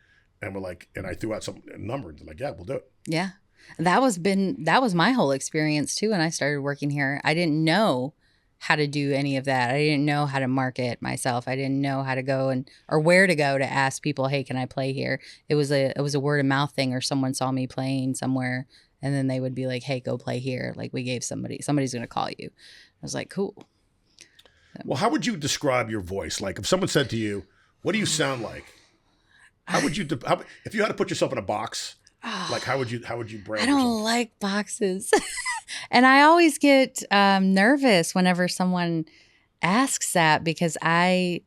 [SPEAKER 1] and we're like, and I threw out some number and they're like, "Yeah, we'll do it."
[SPEAKER 2] Yeah. That was my whole experience too when I started working here. I didn't know how to do any of that. I didn't know how to market myself. I didn't know how to go or where to go to ask people, "Hey, can I play here?" It was a word of mouth thing, or someone saw me playing somewhere and then they would be like, "Hey, go play here." Like we gave somebody's going to call you. I was like, "Cool." So.
[SPEAKER 1] Well, how would you describe your voice? Like if someone said to you, "What do you sound like?" How would you if you had to put yourself in a box? Like how would you brand
[SPEAKER 2] I don't
[SPEAKER 1] yourself?
[SPEAKER 2] like boxes. And I always get nervous whenever someone asks that because I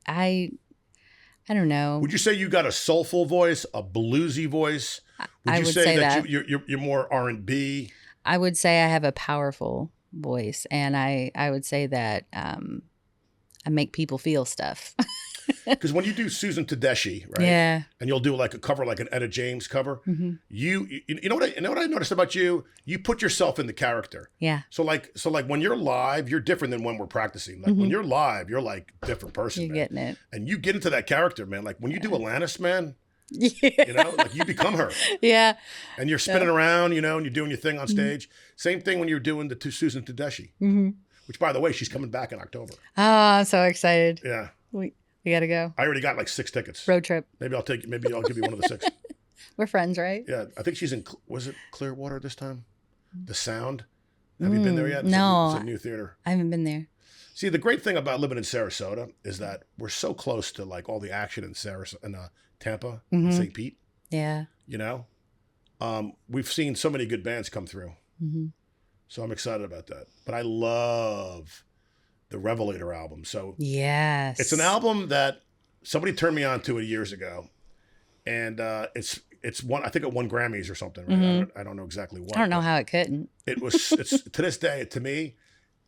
[SPEAKER 2] don't know.
[SPEAKER 1] Would you say you got a soulful voice, a bluesy voice?
[SPEAKER 2] I
[SPEAKER 1] you
[SPEAKER 2] would
[SPEAKER 1] say
[SPEAKER 2] say
[SPEAKER 1] that you're more R&B?
[SPEAKER 2] I would say I have a powerful voice, and I would say that I make people feel stuff.
[SPEAKER 1] Because when you do Susan Tedeschi, right?
[SPEAKER 2] Yeah.
[SPEAKER 1] And you'll do like a cover, like an Etta James cover. You know what I noticed about you? You put yourself in the character.
[SPEAKER 2] Yeah.
[SPEAKER 1] So like when you're live, you're different than when we're practicing. Like when you're live, you're like a different person.
[SPEAKER 2] You're
[SPEAKER 1] man.
[SPEAKER 2] getting it.
[SPEAKER 1] And you get into that character, man. Like when you do Alanis, man.
[SPEAKER 2] Yeah.
[SPEAKER 1] You know, like you become her.
[SPEAKER 2] Yeah.
[SPEAKER 1] And you're spinning around, you know, and you're doing your thing on stage. Same thing when you're doing the Susan Tedeschi. Which, by the way, she's coming back in October.
[SPEAKER 2] Oh, I'm so excited.
[SPEAKER 1] Yeah.
[SPEAKER 2] We got to go.
[SPEAKER 1] I already got like 6 tickets.
[SPEAKER 2] Road trip.
[SPEAKER 1] Maybe I'll give you one of the 6.
[SPEAKER 2] We're friends, right?
[SPEAKER 1] Yeah, I think she's in. Was it Clearwater this time? The Sound. Have you been there yet?
[SPEAKER 2] No.
[SPEAKER 1] It's a new theater.
[SPEAKER 2] I haven't been there.
[SPEAKER 1] See, the great thing about living in Sarasota is that we're so close to like all the action in Tampa, and St. Pete.
[SPEAKER 2] Yeah.
[SPEAKER 1] You know, we've seen so many good bands come through.
[SPEAKER 2] Mm-hmm.
[SPEAKER 1] So I'm excited about that. But I love the Revelator album. So
[SPEAKER 2] Yes.
[SPEAKER 1] it's an album that somebody turned me on to it years ago. And it's one, I think it won Grammys or something, right?
[SPEAKER 2] Mm-hmm.
[SPEAKER 1] I don't know exactly what.
[SPEAKER 2] I don't know how it couldn't.
[SPEAKER 1] It's to this day, to me,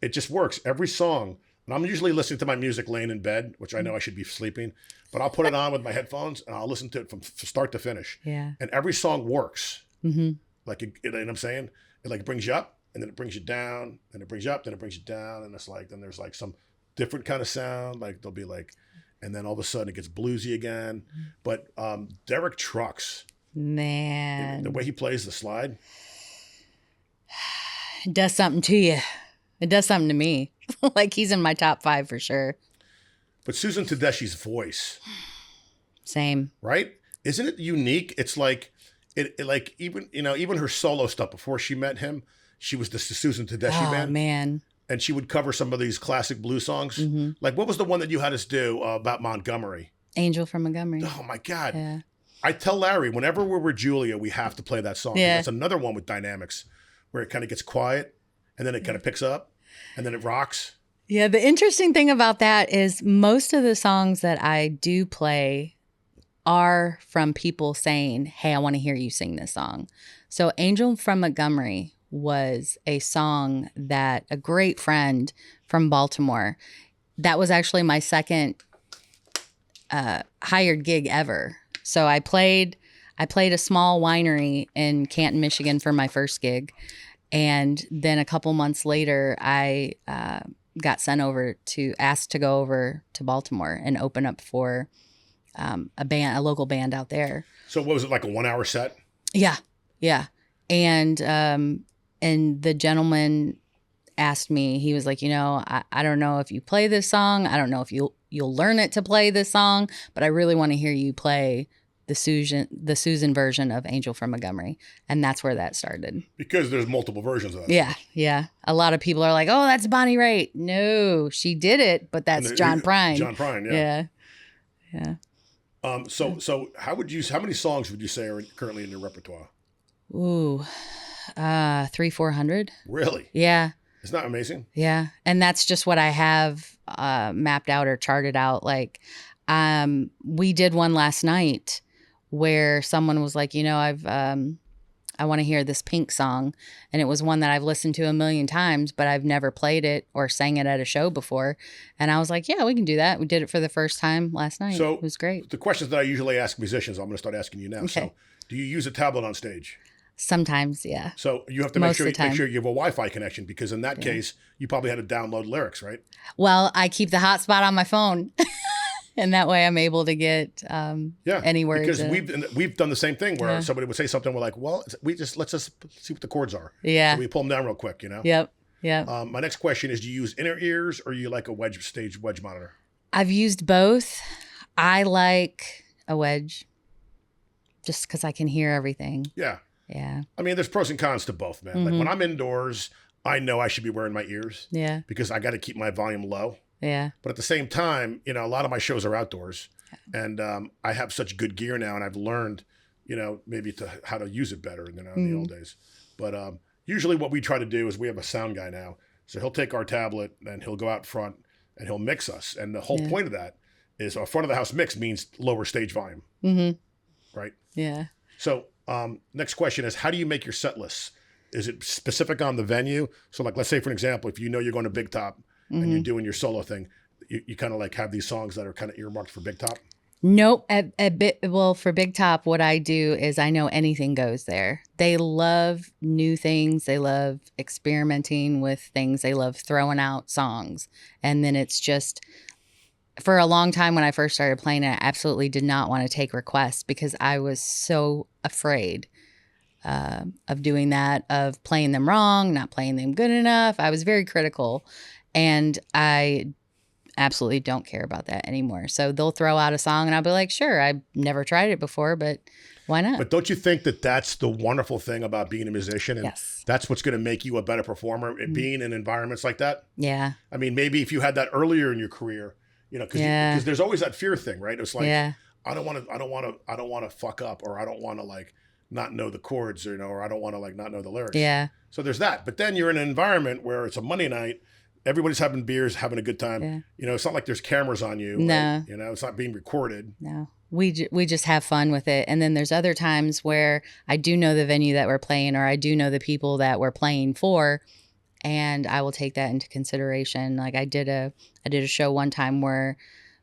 [SPEAKER 1] it just works. Every song, and I'm usually listening to my music laying in bed, which I know I should be sleeping, but I'll put it on with my headphones and I'll listen to it from start to finish.
[SPEAKER 2] Yeah.
[SPEAKER 1] And every song works.
[SPEAKER 2] Mm-hmm.
[SPEAKER 1] Like, you know what I'm saying? It like brings you up and then it brings you down, then it brings you up, then it brings you down. And it's like, then there's like some different kind of sound. Like there'll be like, and then all of a sudden it gets bluesy again. But Derek Trucks,
[SPEAKER 2] Man,
[SPEAKER 1] the way he plays the slide.
[SPEAKER 2] It does something to you. It does something to me. Like he's in my top 5 for sure.
[SPEAKER 1] But Susan Tedeschi's voice.
[SPEAKER 2] Same.
[SPEAKER 1] Right? Isn't it unique? It's like, it like even her solo stuff before she met him, she was the Susan Tedeschi
[SPEAKER 2] Oh,
[SPEAKER 1] band.
[SPEAKER 2] man.
[SPEAKER 1] And she would cover some of these classic blues songs.
[SPEAKER 2] Mm-hmm.
[SPEAKER 1] Like, what was the one that you had us do about Montgomery?
[SPEAKER 2] Angel from Montgomery.
[SPEAKER 1] Oh, my God.
[SPEAKER 2] Yeah.
[SPEAKER 1] I tell Larry, whenever we're with Julia, we have to play that song.
[SPEAKER 2] Yeah.
[SPEAKER 1] It's another one with dynamics where it kind of gets quiet and then it kind of picks up and then it rocks.
[SPEAKER 2] Yeah, the interesting thing about that is most of the songs that I do play are from people saying, hey, I want to hear you sing this song. So Angel from Montgomery was a song that a great friend from Baltimore, that was actually my second hired gig ever. So I played a small winery in Canton, Michigan for my first gig. And then a couple months later, I got asked to go over to Baltimore and open up for a local band out there.
[SPEAKER 1] So what was it, like a 1 hour set?
[SPEAKER 2] Yeah. Yeah. And the gentleman asked me, he was like, I don't know if you play this song. I don't know if you'll learn it to play this song, but I really want to hear you play the Susan version of Angel from Montgomery. And that's where that started.
[SPEAKER 1] Because there's multiple versions of that.
[SPEAKER 2] Yeah. Yeah. A lot of people are like, oh, that's Bonnie Raitt. No, she did it, but that's John Prine.
[SPEAKER 1] John Prine, yeah.
[SPEAKER 2] Yeah. Yeah.
[SPEAKER 1] So how many songs would you say are currently in your repertoire?
[SPEAKER 2] Ooh, 300-400.
[SPEAKER 1] Really?
[SPEAKER 2] Yeah.
[SPEAKER 1] Isn't that amazing?
[SPEAKER 2] Yeah. And that's just what I have mapped out or charted out. Like, we did one last night where someone was like, I want to hear this Pink song. And it was one that I've listened to a million times, but I've never played it or sang it at a show before. And I was like, yeah, we can do that. We did it for the first time last night. So it was great.
[SPEAKER 1] The questions that I usually ask musicians, I'm going to start asking you now. Okay. So do you use a tablet on stage?
[SPEAKER 2] Sometimes, yeah.
[SPEAKER 1] So you have to make sure you have a Wi-Fi connection, because in that case, you probably had to download lyrics, right?
[SPEAKER 2] Well, I keep the hotspot on my phone. And that way I'm able to get any words.
[SPEAKER 1] Because we've done the same thing where somebody would say something, we're like, well, let's just see what the chords are.
[SPEAKER 2] Yeah.
[SPEAKER 1] So we pull them down real quick,
[SPEAKER 2] Yep. Yep.
[SPEAKER 1] My next question is, do you use inner ears or you like a stage wedge monitor?
[SPEAKER 2] I've used both. I like a wedge just because I can hear everything.
[SPEAKER 1] Yeah.
[SPEAKER 2] Yeah.
[SPEAKER 1] I mean, there's pros and cons to both, man. Mm-hmm. Like when I'm indoors, I know I should be wearing my ears.
[SPEAKER 2] Yeah.
[SPEAKER 1] Because I got to keep my volume low.
[SPEAKER 2] Yeah.
[SPEAKER 1] But at the same time, a lot of my shows are outdoors, and I have such good gear now, and I've learned, maybe how to use it better than in the old days. But usually what we try to do is we have a sound guy now. So he'll take our tablet and he'll go out front and he'll mix us. And the whole point of that is a front of the house mix means lower stage volume. Mm-hmm. Right?
[SPEAKER 2] Yeah.
[SPEAKER 1] So next question is, how do you make your set lists? Is it specific on the venue? So like, let's say for an example, if you're going to Big Top, and you're doing your solo thing, you kind of like have these songs that are kind of earmarked for Big Top?
[SPEAKER 2] Nope. For Big Top, what I do is I know anything goes there. They love new things. They love experimenting with things. They love throwing out songs. And then it's just, for a long time when I first started playing it, I absolutely did not want to take requests because I was so afraid of doing that, of playing them wrong, not playing them good enough. I was very critical. And I absolutely don't care about that anymore. So they'll throw out a song and I'll be like, sure, I've never tried it before, but why not?
[SPEAKER 1] But don't you think that that's the wonderful thing about being a musician? And that's what's going to make you a better performer, being in environments like that? Yeah. I mean, maybe if you had that earlier in your career, because there's always that fear thing, right? It's like, I don't want to fuck up, or I don't want to not know the chords, or, or I don't want to like not know the lyrics.
[SPEAKER 2] Yeah.
[SPEAKER 1] So there's that. But then you're in an environment where it's a Monday night, everybody's having beers, having a good time.
[SPEAKER 2] Yeah.
[SPEAKER 1] It's not like there's cameras on you.
[SPEAKER 2] No.
[SPEAKER 1] Right? It's not being recorded.
[SPEAKER 2] No. We just have fun with it. And then there's other times where I do know the venue that we're playing, or I do know the people that we're playing for, and I will take that into consideration. Like I did a show one time where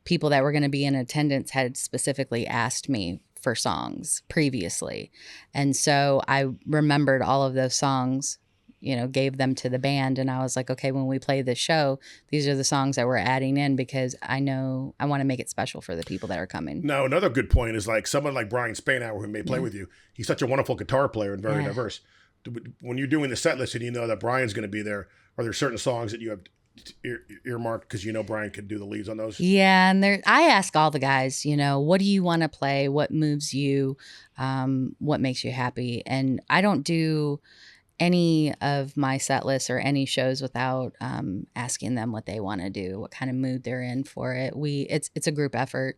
[SPEAKER 2] people that were going to be in attendance had specifically asked me for songs previously. And so I remembered all of those songs, gave them to the band. And I was like, okay, when we play this show, these are the songs that we're adding in, because I know I want to make it special for the people that are coming.
[SPEAKER 1] Now, another good point is like someone like Brian Spainhour, who may play with you. He's such a wonderful guitar player and very diverse. When you're doing the set list and you know that Brian's going to be there, are there certain songs that you have earmarked because Brian could do the leads on those?
[SPEAKER 2] Yeah, and I ask all the guys, what do you want to play? What moves you? What makes you happy? And I don't do any of my set lists or any shows without asking them what they want to do, what kind of mood they're in for it. It's a group effort.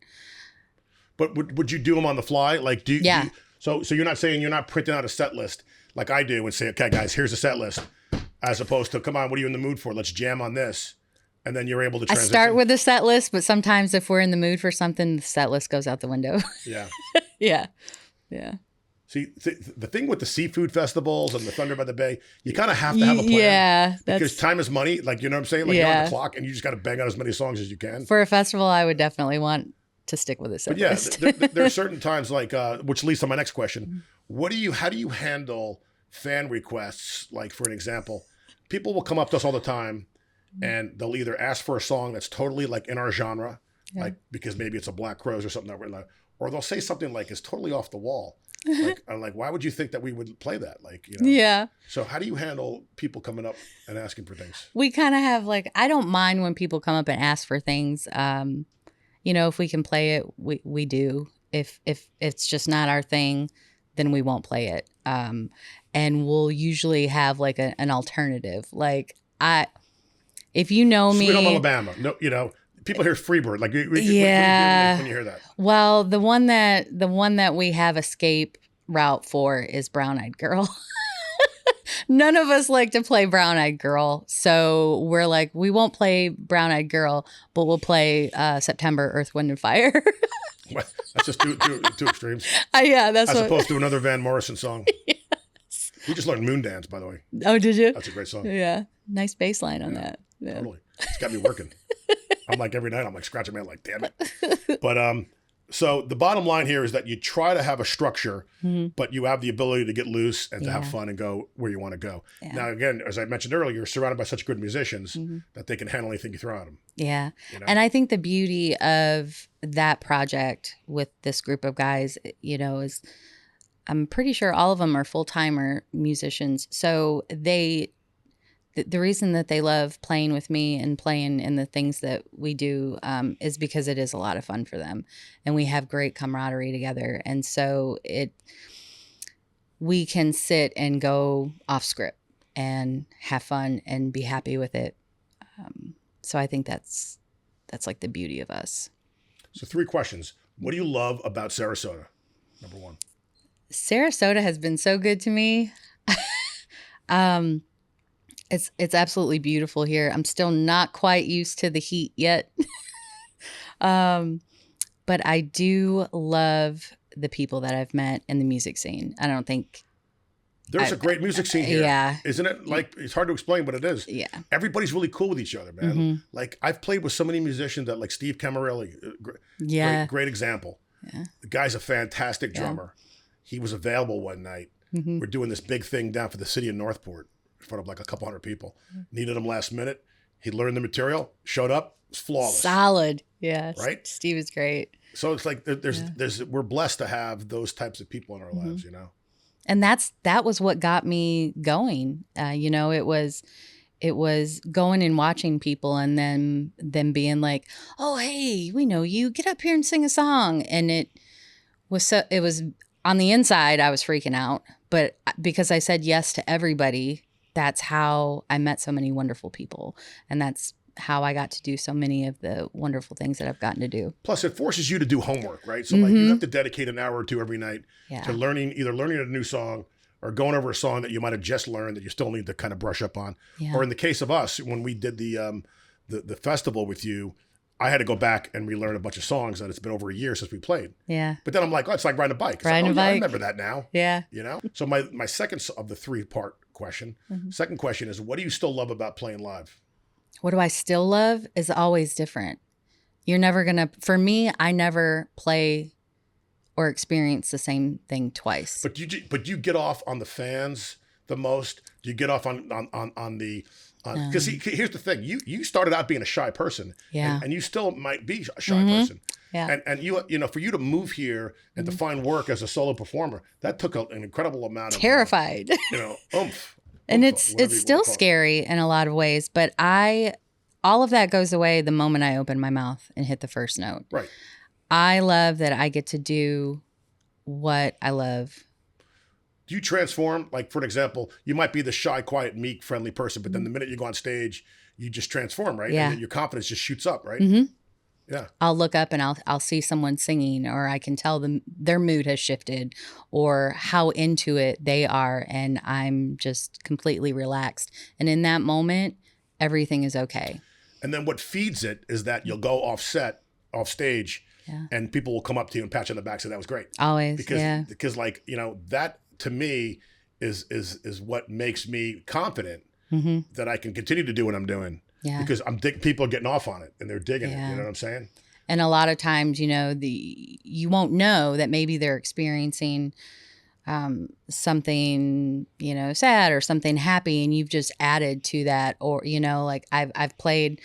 [SPEAKER 1] But would you do them on the fly? Like so you're not saying, you're not printing out a set list like I do and say, okay, guys, here's a set list, as opposed to, come on, what are you in the mood for? Let's jam on this. And then you're able to transition.
[SPEAKER 2] I start with a set list, but sometimes if we're in the mood for something, the set list goes out the window.
[SPEAKER 1] Yeah.
[SPEAKER 2] Yeah.
[SPEAKER 1] See, the thing with the seafood festivals and the Thunder by the Bay, you kind of have to have a plan.
[SPEAKER 2] Yeah.
[SPEAKER 1] Because time is money. Like, you know what I'm saying? Like, you're on the clock and you just got to bang out as many songs as you can.
[SPEAKER 2] For a festival, I would definitely want to stick with a set list.
[SPEAKER 1] There are certain times, like, which leads to my next question. How do you handle fan requests? Like, for an example, people will come up to us all the time and they'll either ask for a song that's totally like in our genre, like because maybe it's a Black Crowes or something that we're like, or they'll say something like it's totally off the wall. Like, I'm like, why would you think that we would play that? Like,
[SPEAKER 2] Yeah.
[SPEAKER 1] So how do you handle people coming up and asking for things?
[SPEAKER 2] We kind of have I don't mind when people come up and ask for things. If we can play it, we do. If it's just not our thing, then we won't play it. And we'll usually have an alternative. If you know me,
[SPEAKER 1] Sweet Home Alabama. No, people hear Freebird. Like, what do you do when you hear that?
[SPEAKER 2] Well, the one that we have escape route for is Brown Eyed Girl. None of us like to play Brown Eyed Girl, so we're like, we won't play Brown Eyed Girl, but we'll play September, Earth, Wind, and Fire.
[SPEAKER 1] That's just two extremes.
[SPEAKER 2] That's
[SPEAKER 1] as opposed to another Van Morrison song. Yes. We just learned Moon Dance, by the way.
[SPEAKER 2] Oh, did you?
[SPEAKER 1] That's a great song.
[SPEAKER 2] Yeah, nice bass line on that. Yeah.
[SPEAKER 1] Totally, it's got me working. I'm like, every night I'm like scratching my head, like, damn it. But so the bottom line here is that you try to have a structure, but you have the ability to get loose and to have fun and go where you want to go. Yeah. Now, again, as I mentioned earlier, you're surrounded by such good musicians that they can handle anything you throw at them.
[SPEAKER 2] Yeah. And I think the beauty of that project with this group of guys, is I'm pretty sure all of them are full-timer musicians. So the reason that they love playing with me and playing in the things that we do is because it is a lot of fun for them, and we have great camaraderie together. And so we can sit and go off script and have fun and be happy with it. So I think that's like the beauty of us.
[SPEAKER 1] So 3 questions. What do you love about Sarasota? Number 1.
[SPEAKER 2] Sarasota has been so good to me. It's absolutely beautiful here. I'm still not quite used to the heat yet. But I do love the people that I've met in the music scene. I don't think
[SPEAKER 1] there's a great music scene here.
[SPEAKER 2] Yeah.
[SPEAKER 1] Isn't it? Like, it's hard to explain, but it is.
[SPEAKER 2] Yeah.
[SPEAKER 1] Everybody's really cool with each other, man. Like, I've played with so many musicians that, like Steve Camarilli, great example. Yeah. The guy's a fantastic drummer. He was available one night. We're doing this big thing down for the city of Northport in front of like a couple hundred people. Needed him last minute. He learned the material, showed up, it was flawless.
[SPEAKER 2] Solid. Yeah.
[SPEAKER 1] Right?
[SPEAKER 2] Steve is great.
[SPEAKER 1] So it's like we're blessed to have those types of people in our lives,
[SPEAKER 2] And that was what got me going. It was going and watching people and then them being like, "Oh, hey, we know you. Get up here and sing a song." And it was on the inside, I was freaking out, but because I said yes to everybody, that's how I met so many wonderful people. And that's how I got to do so many of the wonderful things that I've gotten to do.
[SPEAKER 1] Plus, it forces you to do homework, right? So like you have to dedicate an hour or two every night
[SPEAKER 2] Yeah.
[SPEAKER 1] to either learning a new song or going over a song that you might have just learned that you still need to kind of brush up on.
[SPEAKER 2] Yeah.
[SPEAKER 1] Or in the case of us, when we did the festival with you, I had to go back and relearn a bunch of songs that it's been over a year since we played.
[SPEAKER 2] Yeah.
[SPEAKER 1] But then I'm like, oh, it's like riding a bike. It's
[SPEAKER 2] Riding
[SPEAKER 1] like,
[SPEAKER 2] a
[SPEAKER 1] I
[SPEAKER 2] bike.
[SPEAKER 1] remember that now.
[SPEAKER 2] Yeah.
[SPEAKER 1] You know? So my second of the 3-part question, second question is, what do you still love about playing live?
[SPEAKER 2] What do I still love is always different. You're never going to, for me, I never play or experience the same thing twice.
[SPEAKER 1] But you get off on the fans the most? Do you get off on the, because here's the thing, you started out being a shy person,
[SPEAKER 2] Yeah.
[SPEAKER 1] and you still might be a shy person.
[SPEAKER 2] Yeah.
[SPEAKER 1] And you know, for you to move here and to find work as a solo performer, that took an incredible amount of
[SPEAKER 2] Terrified.
[SPEAKER 1] oomph.
[SPEAKER 2] And
[SPEAKER 1] Oomph,
[SPEAKER 2] it's
[SPEAKER 1] whatever you
[SPEAKER 2] still
[SPEAKER 1] wanna call it.
[SPEAKER 2] scary in a lot of ways, but all of that goes away the moment I open my mouth and hit the first note.
[SPEAKER 1] Right.
[SPEAKER 2] I love that I get to do what I love.
[SPEAKER 1] Do you transform? Like, for example, you might be the shy, quiet, meek, friendly person, but then the minute you go on stage, you just transform, right?
[SPEAKER 2] Yeah.
[SPEAKER 1] And your confidence just shoots up, right?
[SPEAKER 2] Mhm.
[SPEAKER 1] Yeah.
[SPEAKER 2] I'll look up and I'll see someone singing, or I can tell them their mood has shifted or how into it they are, and I'm just completely relaxed. And in that moment, everything is okay.
[SPEAKER 1] And then what feeds it is that you'll go off stage,
[SPEAKER 2] Yeah.
[SPEAKER 1] and people will come up to you and pat you on the back and say, that was great.
[SPEAKER 2] Always.
[SPEAKER 1] Because like, you know, that to me is what makes me confident that I can continue to do what I'm doing.
[SPEAKER 2] Yeah.
[SPEAKER 1] Because people are getting off on it and they're digging it.
[SPEAKER 2] Yeah.
[SPEAKER 1] You know what I'm saying?
[SPEAKER 2] And a lot of times, you know, you won't know that maybe they're experiencing something, you know, sad or something happy, and you've just added to that. Or, you know, like I've played.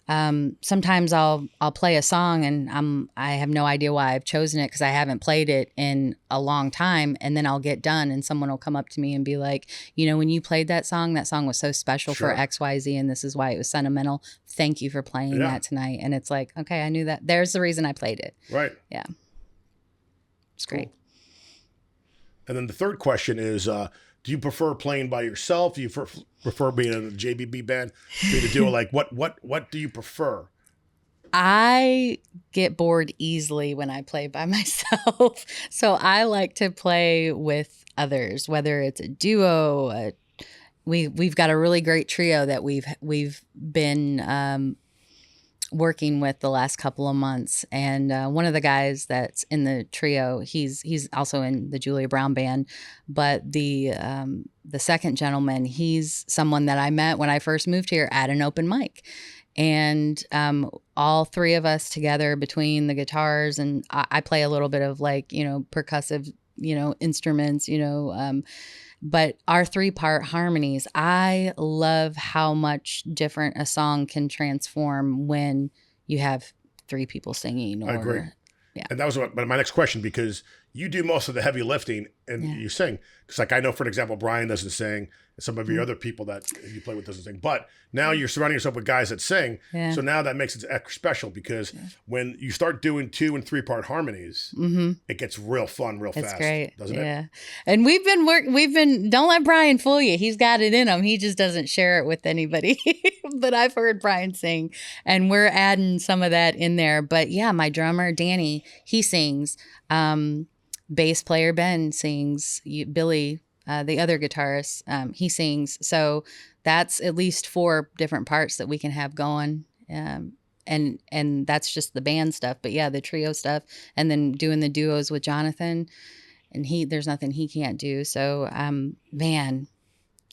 [SPEAKER 2] Sometimes I'll play a song and I have no idea why I've chosen it because I haven't played it in a long time, and then I'll get done and someone will come up to me and be like, you know, when you played that song was so special
[SPEAKER 1] Sure.
[SPEAKER 2] for XYZ, and this is why it was sentimental. Thank you for playing that tonight. And it's like, okay, I knew that. There's the reason I played it.
[SPEAKER 1] Right.
[SPEAKER 2] Yeah. It's great.
[SPEAKER 1] Cool. And then the third question is, do you prefer playing by yourself? Do you prefer being in a JBB band? Do you do like what do you prefer?
[SPEAKER 2] I get bored easily when I play by myself. So I like to play with others, whether it's a duo. We've got a really great trio that we've been working with the last couple of months, and one of the guys that's in the trio, he's also in the Julia Brown band, but the second gentleman, he's someone that I met when I first moved here at an open mic. And all three of us together between the guitars, and I play a little bit of like, you know, percussive, you know, instruments, you know, but our 3-part harmonies, I love how much different a song can transform when you have 3 people singing. Or,
[SPEAKER 1] I agree.
[SPEAKER 2] Yeah.
[SPEAKER 1] And that was my next question, because you do most of the heavy lifting and you sing. Because like I know, for example, Brian doesn't sing. Some of your other people that you play with doesn't sing. But now you're surrounding yourself with guys that sing.
[SPEAKER 2] Yeah.
[SPEAKER 1] So now that makes it extra special, because when you start doing 2- and 3-part harmonies, it gets real fun real fast.
[SPEAKER 2] It's great.
[SPEAKER 1] Doesn't it?
[SPEAKER 2] Yeah. And we've been, don't let Brian fool you. He's got it in him. He just doesn't share it with anybody. But I've heard Brian sing, and we're adding some of that in there. But yeah, my drummer, Danny, he sings. Bass player, Ben, sings. Billy, the other guitarist, he sings. So that's at least 4 different parts that we can have going. And that's just the band stuff. But yeah, the trio stuff, and then doing the duos with Jonathan, and there's nothing he can't do. So, man,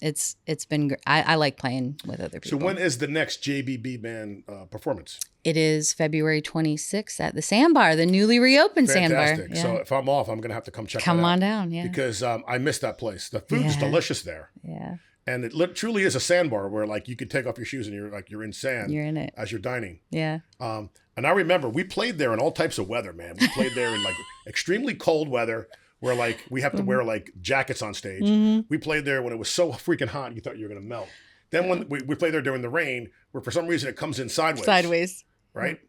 [SPEAKER 2] it's been, I like playing with other people.
[SPEAKER 1] So when is the next JBB band performance?
[SPEAKER 2] It is February 26th at the Sandbar, the newly reopened Sandbar.
[SPEAKER 1] Fantastic.
[SPEAKER 2] Yeah.
[SPEAKER 1] So if I'm off, I'm going to have to come check
[SPEAKER 2] Come
[SPEAKER 1] that out.
[SPEAKER 2] on down, yeah.
[SPEAKER 1] Because I missed that place. The food is
[SPEAKER 2] Yeah.
[SPEAKER 1] delicious there.
[SPEAKER 2] Yeah.
[SPEAKER 1] And it truly is a sandbar where like you could take off your shoes and you're in sand.
[SPEAKER 2] You're in it.
[SPEAKER 1] As you're dining.
[SPEAKER 2] Yeah.
[SPEAKER 1] And I remember we played there in all types of weather, man. We played there in like extremely cold weather where like we have to wear like jackets on stage. We played there when it was so freaking hot you thought you were going to melt. Then when we played there during the rain, where for some reason it comes in sideways.
[SPEAKER 2] Sideways.
[SPEAKER 1] Right?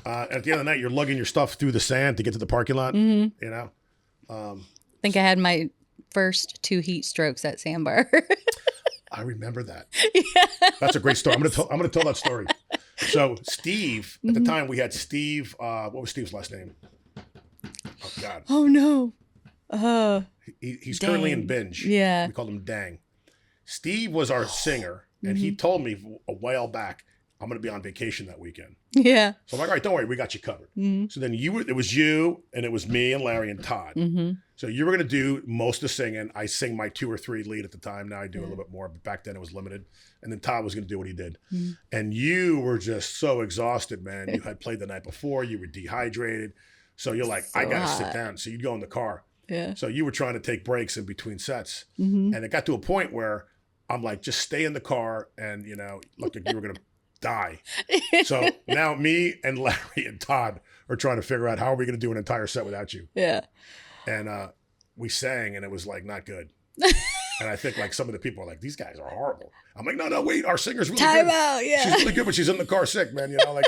[SPEAKER 1] At the end of the night, you're lugging your stuff through the sand to get to the parking lot. You know?
[SPEAKER 2] I think I had my first 2 heat strokes at Sandbar.
[SPEAKER 1] I remember that.
[SPEAKER 2] Yeah.
[SPEAKER 1] That's a great story. I'm gonna tell that story. So Steve, at the time we had Steve, what was Steve's last name? Oh God.
[SPEAKER 2] Oh no.
[SPEAKER 1] He's currently in
[SPEAKER 2] Dang.
[SPEAKER 1] Binge.
[SPEAKER 2] Yeah.
[SPEAKER 1] We called him Dang. Steve was our singer, and he told me a while back, I'm going to be on vacation that weekend.
[SPEAKER 2] Yeah.
[SPEAKER 1] So I'm like, all right, don't worry, we got you covered. So then it was you, and it was me and Larry and Todd. So you were going to do most of the singing. I sing my 2 or 3 lead at the time. Now I do a little bit more, but back then it was limited. And then Todd was going to do what he did. And you were just so exhausted, man. You had played the night before. You were dehydrated. So you're like, I got to sit down. So you'd go in the car.
[SPEAKER 2] Yeah.
[SPEAKER 1] So you were trying to take breaks in between sets. And it got to a point where I'm like, just stay in the car and, look like you were going to die. So now me and Larry and Todd are trying to figure out how are we going to do an entire set without you.
[SPEAKER 2] Yeah.
[SPEAKER 1] And we sang and it was like not good. And I think like some of the people are like, these guys are horrible. I'm like, no, wait, our singer's really
[SPEAKER 2] Time
[SPEAKER 1] good.
[SPEAKER 2] out. Yeah.
[SPEAKER 1] She's really good, but she's in the car sick, man. Like.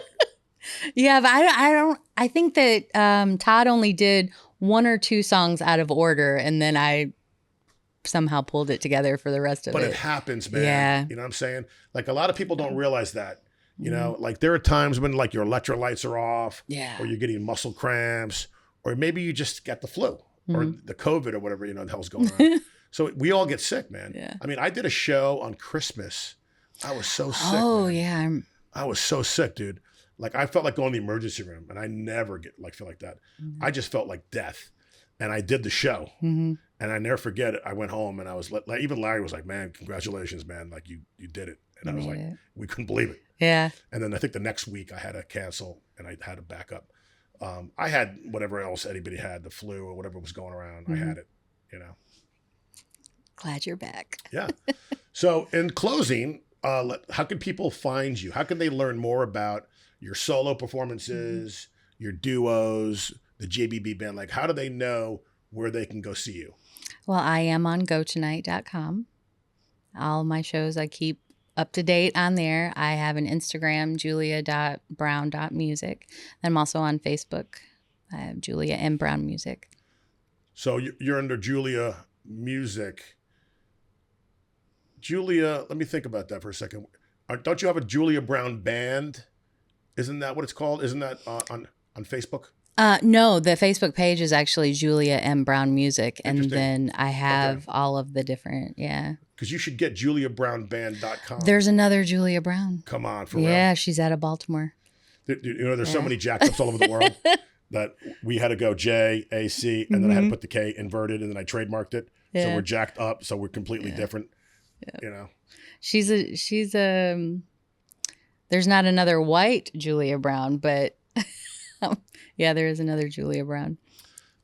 [SPEAKER 2] Yeah, but I think that Todd only did 1 or 2 songs out of order, and then I somehow pulled it together for the rest of it.
[SPEAKER 1] But it happens, man.
[SPEAKER 2] Yeah.
[SPEAKER 1] You know what I'm saying? Like a lot of people don't realize that. Like there are times when like your electrolytes are off,
[SPEAKER 2] Yeah.
[SPEAKER 1] or you're getting muscle cramps, or maybe you just got the flu or the COVID or whatever, the hell's going on. So we all get sick, man.
[SPEAKER 2] Yeah.
[SPEAKER 1] I mean, I did a show on Christmas. I was so sick.
[SPEAKER 2] Oh,
[SPEAKER 1] man.
[SPEAKER 2] yeah.
[SPEAKER 1] I was so sick, dude. Like I felt like going to the emergency room, and I never feel like that. I just felt like death. And I did the show, and I never forget it. I went home, and I was even Larry was like, "Man, congratulations, man! Like you did it." And I was like, "We couldn't believe it."
[SPEAKER 2] Yeah.
[SPEAKER 1] And then I think the next week I had to cancel, and I had to back up. I had whatever else anybody had, the flu or whatever was going around. I had it,
[SPEAKER 2] Glad you're back.
[SPEAKER 1] Yeah. So in closing, how can people find you? How can they learn more about your solo performances, your duos, the JBB band? Like, how do they know where they can go see you?
[SPEAKER 2] Well, I am on gotonight.com. All my shows I keep up to date on there. I have an Instagram, julia.brown.music. I'm also on Facebook. I have Julia M. Brown Music.
[SPEAKER 1] So you're under Julia Music. Julia, let me think about that for a second. Don't you have a Julia Brown band? Isn't that what it's called? Isn't that on Facebook?
[SPEAKER 2] No, the Facebook page is actually Julia M. Brown Music. And then I have all of the different,
[SPEAKER 1] Because you should get juliabrownband.com.
[SPEAKER 2] There's another Julia Brown.
[SPEAKER 1] Come on, for real.
[SPEAKER 2] Yeah, she's out of Baltimore.
[SPEAKER 1] There's so many jacked ups all over the world that we had to go J-A-C, and then I had to put the K inverted, and then I trademarked it.
[SPEAKER 2] Yeah.
[SPEAKER 1] So we're jacked up, so we're completely different.
[SPEAKER 2] Yeah. She's a there's not another white Julia Brown, but yeah, there is another Julia Brown.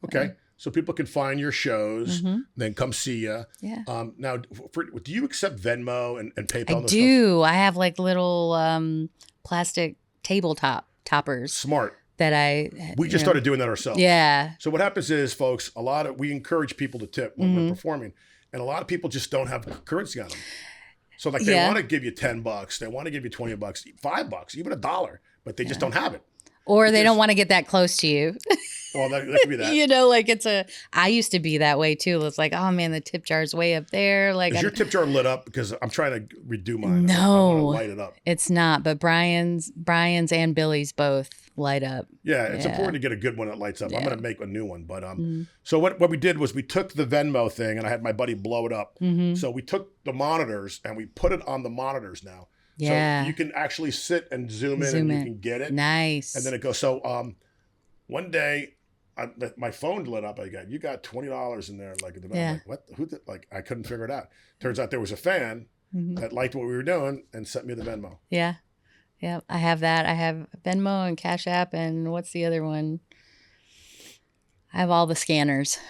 [SPEAKER 1] Okay. So people can find your shows, then come see you.
[SPEAKER 2] Yeah.
[SPEAKER 1] Now, do you accept Venmo and PayPal?
[SPEAKER 2] I do. I have like little plastic toppers.
[SPEAKER 1] Smart.
[SPEAKER 2] That
[SPEAKER 1] we just started doing that ourselves.
[SPEAKER 2] Yeah.
[SPEAKER 1] So what happens is, folks, we encourage people to tip when we're performing, and a lot of people just don't have currency on them. So like they want to give you $10, they want to give you $20, $5, even $1, but they just don't have it.
[SPEAKER 2] Or they don't want to get that close to you.
[SPEAKER 1] Well, that could be that.
[SPEAKER 2] Like I used to be that way too. It's like, oh man, the tip jar's way up there. Like,
[SPEAKER 1] is your tip jar lit up? Because I'm trying to redo mine.
[SPEAKER 2] No,
[SPEAKER 1] I want to light it up.
[SPEAKER 2] It's not. But Brian's and Billy's both light up.
[SPEAKER 1] Yeah, it's important to get a good one that lights up. I'm going to make a new one. But so what we did was we took the Venmo thing, and I had my buddy blow it up. So we took the monitors and we put it on the monitors now.
[SPEAKER 2] Yeah.
[SPEAKER 1] So you can actually sit and zoom in you can get it.
[SPEAKER 2] Nice.
[SPEAKER 1] And then it goes. So one day my phone lit up. You got $20 in there. Like, I'm like, what? Like, I couldn't figure it out. Turns out there was a fan that liked what we were doing and sent me the Venmo.
[SPEAKER 2] Yeah. Yeah. I have that. I have Venmo and Cash App. And what's the other one? I have all the scanners.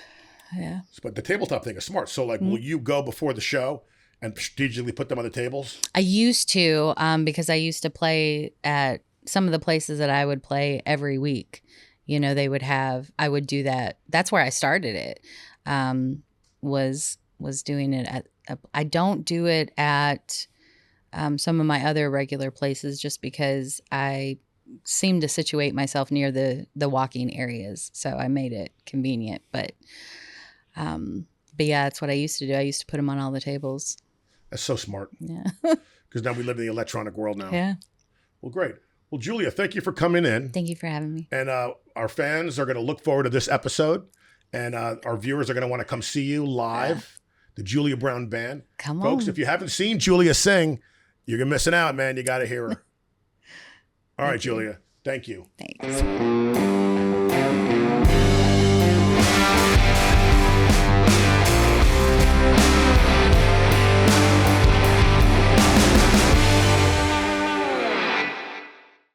[SPEAKER 2] Yeah.
[SPEAKER 1] But the tabletop thing is smart. So like, will you go before the show and strategically put them on the tables?
[SPEAKER 2] I used to, because I used to play at some of the places that I would play every week. I would do that. That's where I started it. Was doing it at. I don't do it at some of my other regular places just because I seem to situate myself near the walking areas, so I made it convenient. But yeah, that's what I used to do. I used to put them on all the tables.
[SPEAKER 1] That's so smart.
[SPEAKER 2] Yeah.
[SPEAKER 1] Because now we live in the electronic world now.
[SPEAKER 2] Yeah.
[SPEAKER 1] Well, great. Well, Julia, thank you for coming in.
[SPEAKER 2] Thank you for having me.
[SPEAKER 1] And our fans are going to look forward to this episode. And our viewers are going to want to come see you live, the Julia Brown Band.
[SPEAKER 2] Come
[SPEAKER 1] Folks,
[SPEAKER 2] on.
[SPEAKER 1] if you haven't seen Julia sing, you're missing out, man. You got to hear her. All right, Julia. Thank you.
[SPEAKER 2] Thanks.